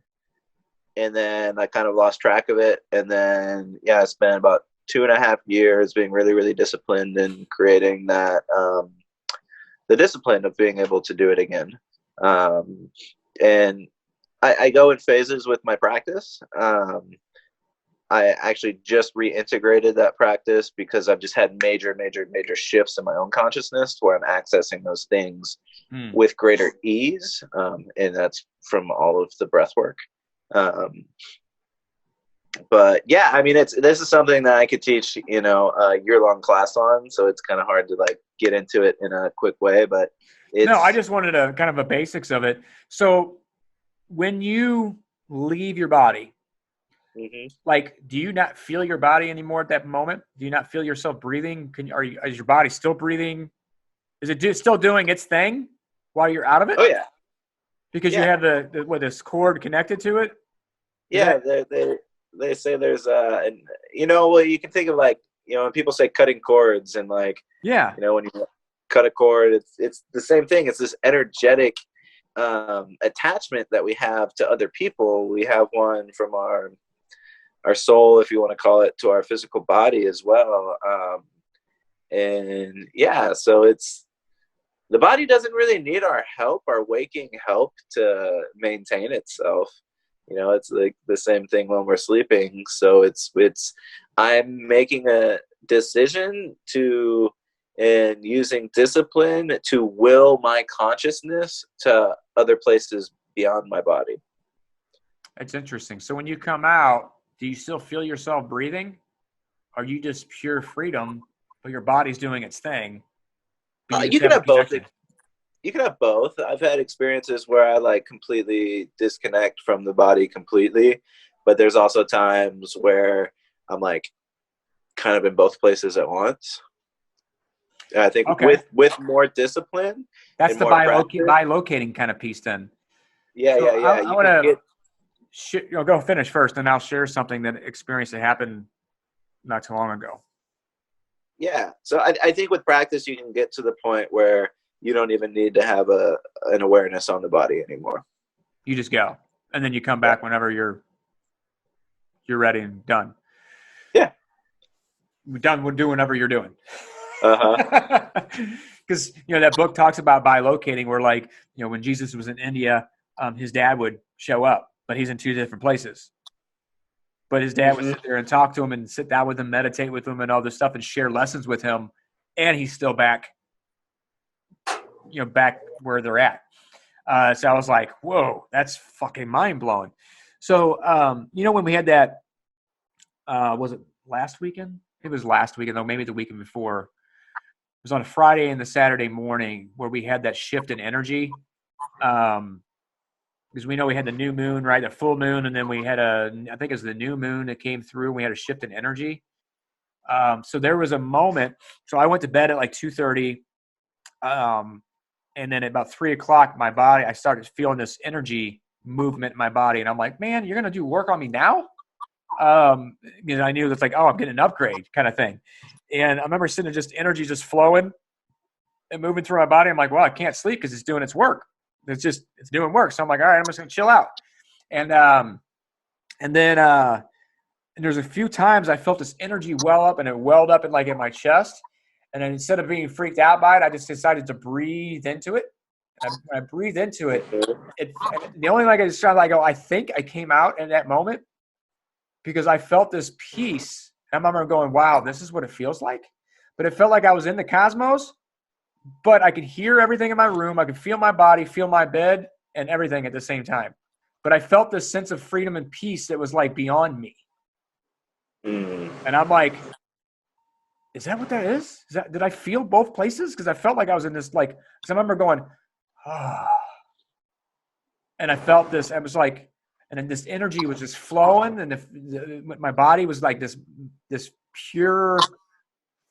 and then I kind of lost track of it, and then I spent about 2.5 years being really, really disciplined and creating that the discipline of being able to do it again. And I go in phases with my practice. I actually just reintegrated that practice because I've just had major shifts in my own consciousness where I'm accessing those things with greater ease. And that's from all of the breath work. But this is something that I could teach, a year-long class on. So it's kind of hard to get into it in a quick way, but no, I just wanted a kind of a basics of it. So when you leave your body, do you not feel your body anymore at that moment? Do you not feel yourself breathing? Is your body still breathing? Is it still doing its thing while you're out of it? Oh yeah. Because you have this cord connected to it? They say there's you can think of when people say cutting cords and when you cut a cord, it's the same thing. It's this energetic attachment that we have to other people. We have one from our soul, if you want to call it, to our physical body as well. So it's, the body doesn't really need our waking help to maintain itself. It's like the same thing when we're sleeping. So it's I'm making a decision and using discipline to will my consciousness to other places beyond my body. That's interesting. So when you come out, do you still feel yourself breathing? Or are you just pure freedom, but your body's doing its thing? But You can have both. connection? You can have both. I've had experiences where I like completely disconnect from the body completely, but there's also times where I'm like kind of in both places at once. And I think with more discipline, that's the bilocating kind of piece then. Yeah, so yeah. I want to go finish first, and I'll share something that experience that happened not too long ago. Yeah. So I think with practice, you can get to the point where you don't even need to have an awareness on the body anymore. You just go, and then you come back whenever you're ready and done. Yeah. We're done. We'll do whatever you're doing. Uh-huh. Because, that book talks about bilocating where, like, when Jesus was in India, his dad would show up, but he's in two different places. But his dad would sit there and talk to him and sit down with him, meditate with him and all this stuff and share lessons with him. And he's still back, back where they're at. So I was like, whoa, that's fucking mind blowing. So, when we had that, was it last weekend? It was last weekend, though, maybe the weekend before. It was on a Friday and the Saturday morning where we had that shift in energy. Because we know we had the new moon, right? The full moon. And then we had I think it was the new moon that came through. And we had a shift in energy. So there was a moment. So I went to bed at like 2:30. And then at about 3:00, I started feeling this energy movement in my body. And I'm like, man, you're going to do work on me now? Because I knew that's like, oh, I'm getting an upgrade kind of thing. And I remember sitting there, just energy just flowing and moving through my body. I'm like, well, I can't sleep because it's doing its work. It's doing work. So I'm like, all right, I'm just going to chill out. And there's a few times I felt this energy well up, and it welled up in my chest. And then instead of being freaked out by it, I just decided to breathe into it. And when I breathed into it, the only I just tried, I think I came out in that moment because I felt this peace. And I remember going, wow, this is what it feels like. But it felt like I was in the cosmos, but I could hear everything in my room. I could feel my body, feel my bed, and everything at the same time. But I felt this sense of freedom and peace that was like beyond me. And I'm like, is that what that is? Did I feel both places? Because I felt like I was in this, because I remember going, and I felt this. I was like, and then this energy was just flowing, and my body was like this pure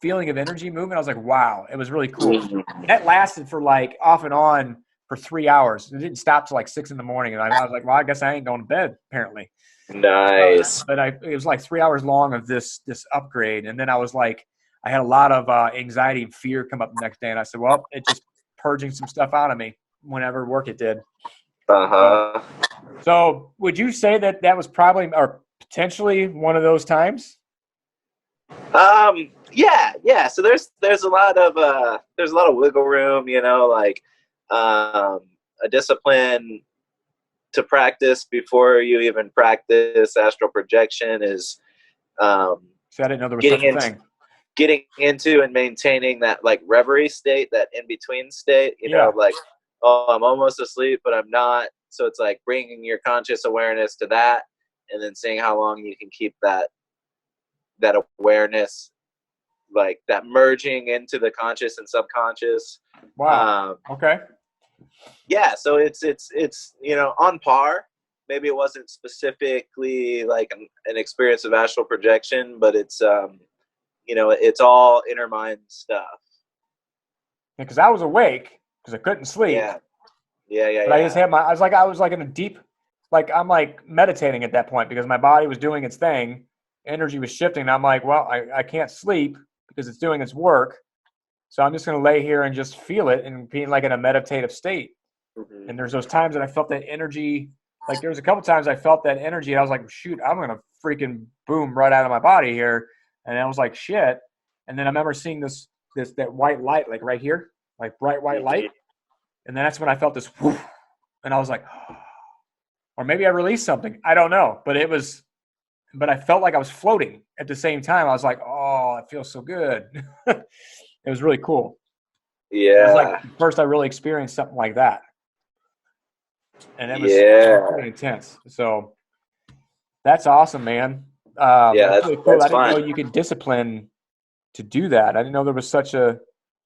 feeling of energy movement. I was like, wow, it was really cool. That lasted for off and on for 3 hours. It didn't stop till 6 a.m. And I was like, well, I guess I ain't going to bed apparently. Nice. But it was 3 hours long of this upgrade. And then I was like, I had a lot of anxiety and fear come up the next day. And I said, well, it's just purging some stuff out of me whenever work it did. So would you say that was probably or potentially one of those times? Yeah. So there's a lot of wiggle room, a discipline to practice before you even practice astral projection is So I didn't know there was such a thing. Getting into and maintaining that reverie state, that in between state, I'm almost asleep, but I'm not. So it's bringing your conscious awareness to that, and then seeing how long you can keep that awareness, that merging into the conscious and subconscious. Wow. Okay. Yeah. So it's on par. Maybe it wasn't specifically an experience of astral projection, but it's it's all inner mind stuff. Because I was awake because I couldn't sleep. Yeah. But I just had I was in a deep, I'm meditating at that point because my body was doing its thing. Energy was shifting. And I'm like, well, I can't sleep because it's doing its work. So I'm just going to lay here and just feel it and being in a meditative state. Mm-hmm. And there's those times that I felt that energy. There was a couple times I felt that energy and I was like, shoot, I'm going to freaking boom right out of my body here. And I was like, shit. And then I remember seeing that white light, right here, bright white light. And then that's when I felt this whoosh, and I was like, or maybe I released something. I don't know, but it was but I felt like I was floating at the same time. I was like, oh, it feels so good. It was really cool. It was like first I really experienced something like that. And it was pretty intense. So that's awesome, man. That's really cool. I didn't know you could discipline to do that. I didn't know there was such a,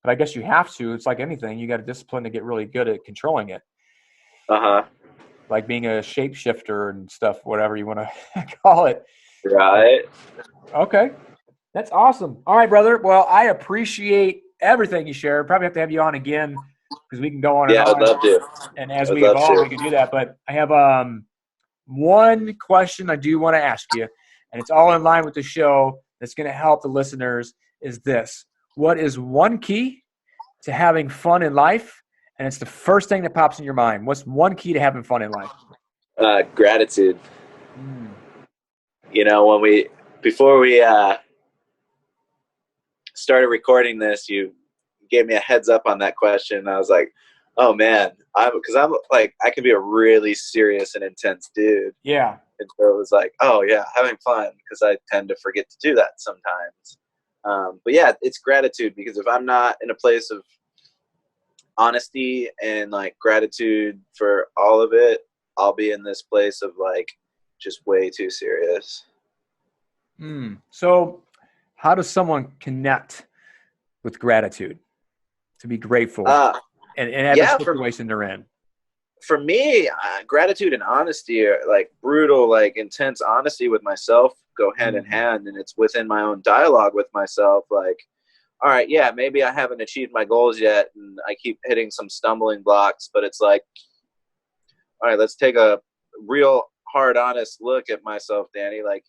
but I guess you have to. It's like anything. You got to discipline to get really good at controlling it. Like being a shapeshifter and stuff, whatever you want to call it. Right. Okay. That's awesome. All right, brother. Well, I appreciate everything you shared. Probably have to have you on again because we can go on and on. Yeah, I'd love to. And as we evolve, we can do that. But I have one question I do want to ask you, and it's all in line with the show that's going to help the listeners, is this. What is one key to having fun in life? And it's the first thing that pops in your mind. What's one key to having fun in life? Gratitude. You know, before we started recording this, you gave me a heads up on that question. I was like, oh man, because I'm like, I can be a really serious and intense dude. Yeah. And so it was like, oh yeah, having fun, because I tend to forget to do that sometimes. But yeah, it's gratitude, because if I'm not in a place of honesty and like gratitude for all of it, I'll be in this place of like just way too serious. So how does someone connect with gratitude, to be grateful and every situation they're in? For me, gratitude and honesty are like brutal, like intense honesty with myself go hand in hand. And it's within my own dialogue with myself. Like, all right, yeah, maybe I haven't achieved my goals yet and I keep hitting some stumbling blocks, but it's like, all right, let's take a real hard, honest look at myself, Danny. Like,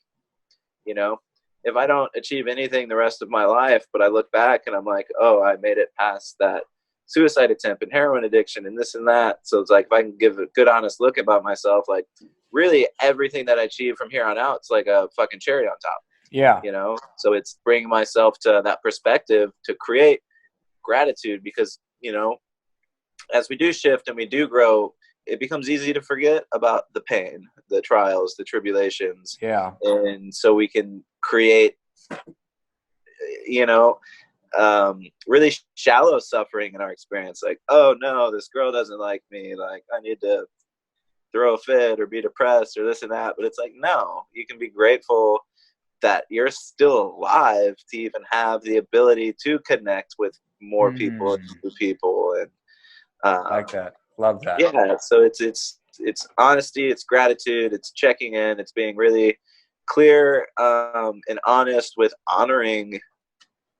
you know, if I don't achieve anything the rest of my life, but I look back and I'm like, oh, I made it past that suicide attempt and heroin addiction and this and that. So it's like, if I can give a good, honest look about myself, like really everything that I achieve from here on out, it's like a fucking cherry on top. Yeah. You know, so it's bringing myself to that perspective to create gratitude, because, you know, as we do shift and we do grow, it becomes easy to forget about the pain, the trials, the tribulations. Yeah. And so we can create, you know, really shallow suffering in our experience. Like, oh no, this girl doesn't like me. Like, I need to throw a fit or be depressed or this and that. But it's like, no, you can be grateful that you're still alive to even have the ability to connect with more people and new people. And like that. Love that. Yeah. So it's honesty, it's gratitude, it's checking in, it's being really clear and honest with honoring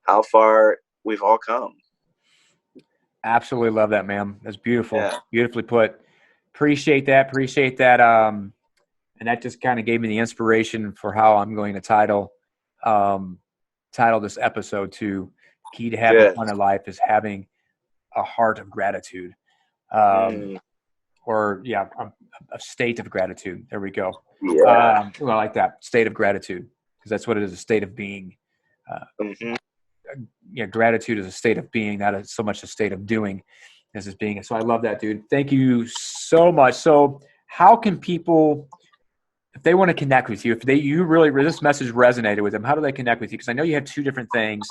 how far we've all come. Absolutely love that, man. That's beautiful. Yeah. Beautifully put. Appreciate that. And that just kind of gave me the inspiration for how I'm going to title this episode to Key to Having Fun in Life is Having a Heart of Gratitude. Or a state of gratitude. There we go. Yeah. I like that, state of gratitude, because that's what it is, a state of being. Gratitude is a state of being, not so much a state of doing as is being. So I love that, dude. Thank you so much. So how can people, if they want to connect with you, if this message resonated with them, how do they connect with you? Because I know you have two different things.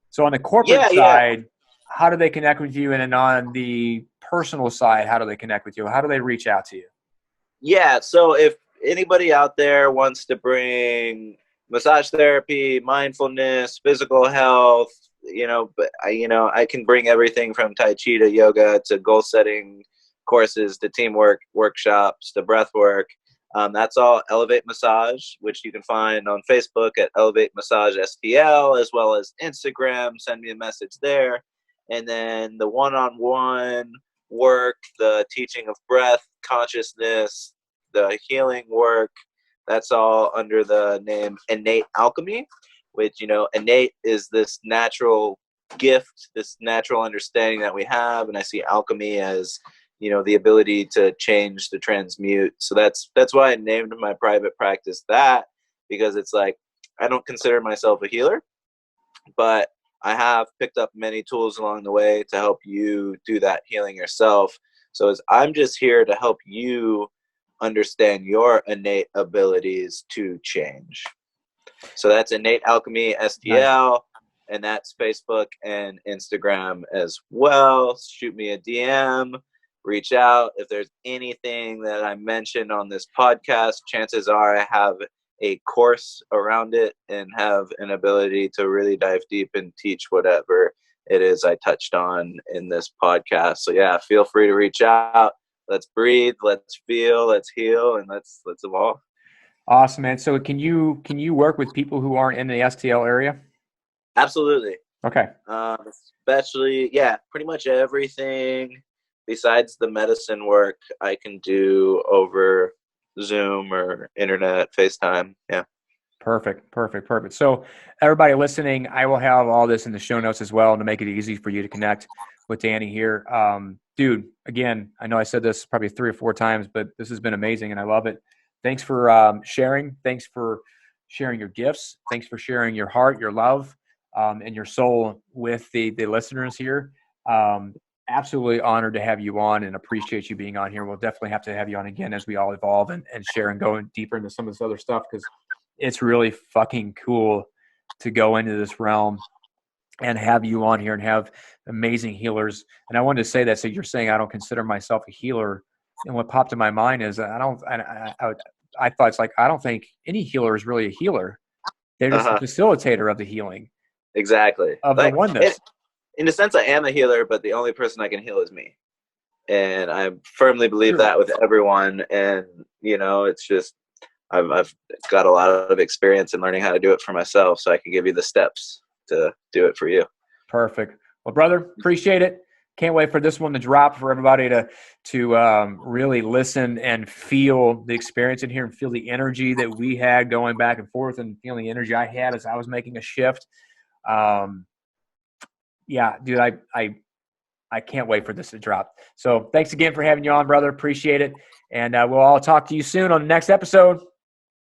So on the corporate side, how do they connect with you? And then on the personal side, how do they connect with you? How do they reach out to you? Yeah. So if anybody out there wants to bring massage therapy, mindfulness, physical health, but I can bring everything from Tai Chi to yoga to goal setting courses to teamwork workshops to breath work. That's all ElevateMassage, which you can find on Facebook at ElevateMassage STL, as well as Instagram. Send me a message there. And then the one-on-one work, the teaching of breath, consciousness, the healing work, that's all under the name Innate Alchemy, which, innate is this natural gift, this natural understanding that we have. And I see alchemy as, the ability to change, to transmute. So that's why I named my private practice that, because it's like, I don't consider myself a healer, but I have picked up many tools along the way to help you do that healing yourself. So I'm just here to help you understand your innate abilities to change. So that's Innate Alchemy STL. Nice. And that's Facebook and Instagram as well. Shoot me a DM, reach out. If there's anything that I mentioned on this podcast, chances are I have a course around it and have an ability to really dive deep and teach whatever it is I touched on in this podcast. So yeah, feel free to reach out. Let's breathe, let's feel, let's heal, and let's evolve. Awesome, man. So can you work with people who aren't in the STL area? Absolutely. Okay. Especially, yeah, pretty much everything besides the medicine work I can do over Zoom or internet, FaceTime. Yeah. Perfect. So everybody listening, I will have all this in the show notes as well to make it easy for you to connect with Danny here. Dude, again, I know I said this probably 3 or 4 times, but this has been amazing and I love it. Thanks for sharing. Thanks for sharing your gifts. Thanks for sharing your heart, your love, and your soul with the listeners here. Absolutely honored to have you on and appreciate you being on here. We'll definitely have to have you on again as we all evolve and share and go deeper into some of this other stuff, because it's really fucking cool to go into this realm and have you on here and have amazing healers. And I wanted to say that. So you're saying I don't consider myself a healer. And what popped in my mind is I thought it's like, I don't think any healer is really a healer. They're just a facilitator of the healing. Exactly. Of the oneness. In a sense, I am a healer, but the only person I can heal is me. And I firmly believe that with everyone. And, you know, it's just, I've got a lot of experience in learning how to do it for myself, so I can give you the steps to do it for you. Perfect. Well, brother, appreciate it. Can't wait for this one to drop, for everybody to really listen and feel the experience in here and feel the energy that we had going back and forth, and feeling the energy I had as I was making a shift. Yeah, dude, I can't wait for this to drop. So thanks again for having you on, brother. Appreciate it. And we'll all talk to you soon on the next episode.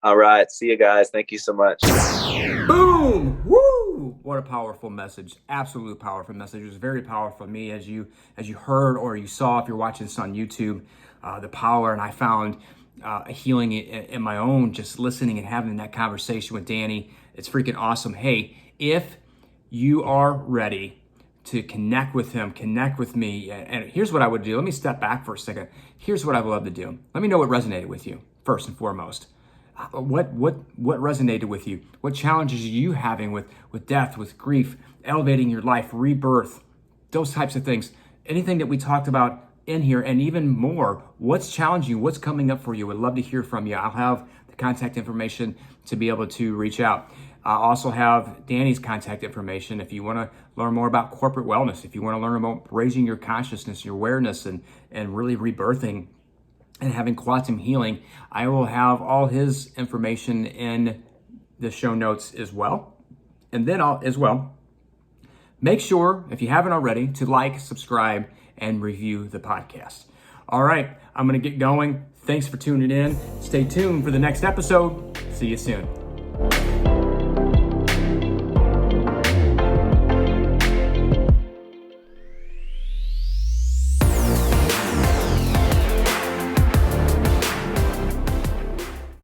All right. See you guys. Thank you so much. Boom! Woo! What a powerful message. Absolutely powerful message. It was very powerful for me, as you heard or you saw if you're watching this on YouTube, the power. And I found a healing in my own, just listening and having that conversation with Danny. It's freaking awesome. Hey, if you are ready to connect with him, connect with me, and here's what I would do. Let me step back for a second. Here's what I would love to do. Let me know what resonated with you, first and foremost. What resonated with you? What challenges are you having with death, with grief, elevating your life, rebirth, those types of things? Anything that we talked about in here, and even more, what's challenging you? What's coming up for you? I'd love to hear from you. I'll have the contact information to be able to reach out. I also have Danny's contact information if you want to learn more about corporate wellness, if you want to learn about raising your consciousness, your awareness, and really rebirthing and having quantum healing. I will have all his information in the show notes as well. And then make sure, if you haven't already, to like, subscribe, and review the podcast. All right, I'm going to get going. Thanks for tuning in. Stay tuned for the next episode. See you soon.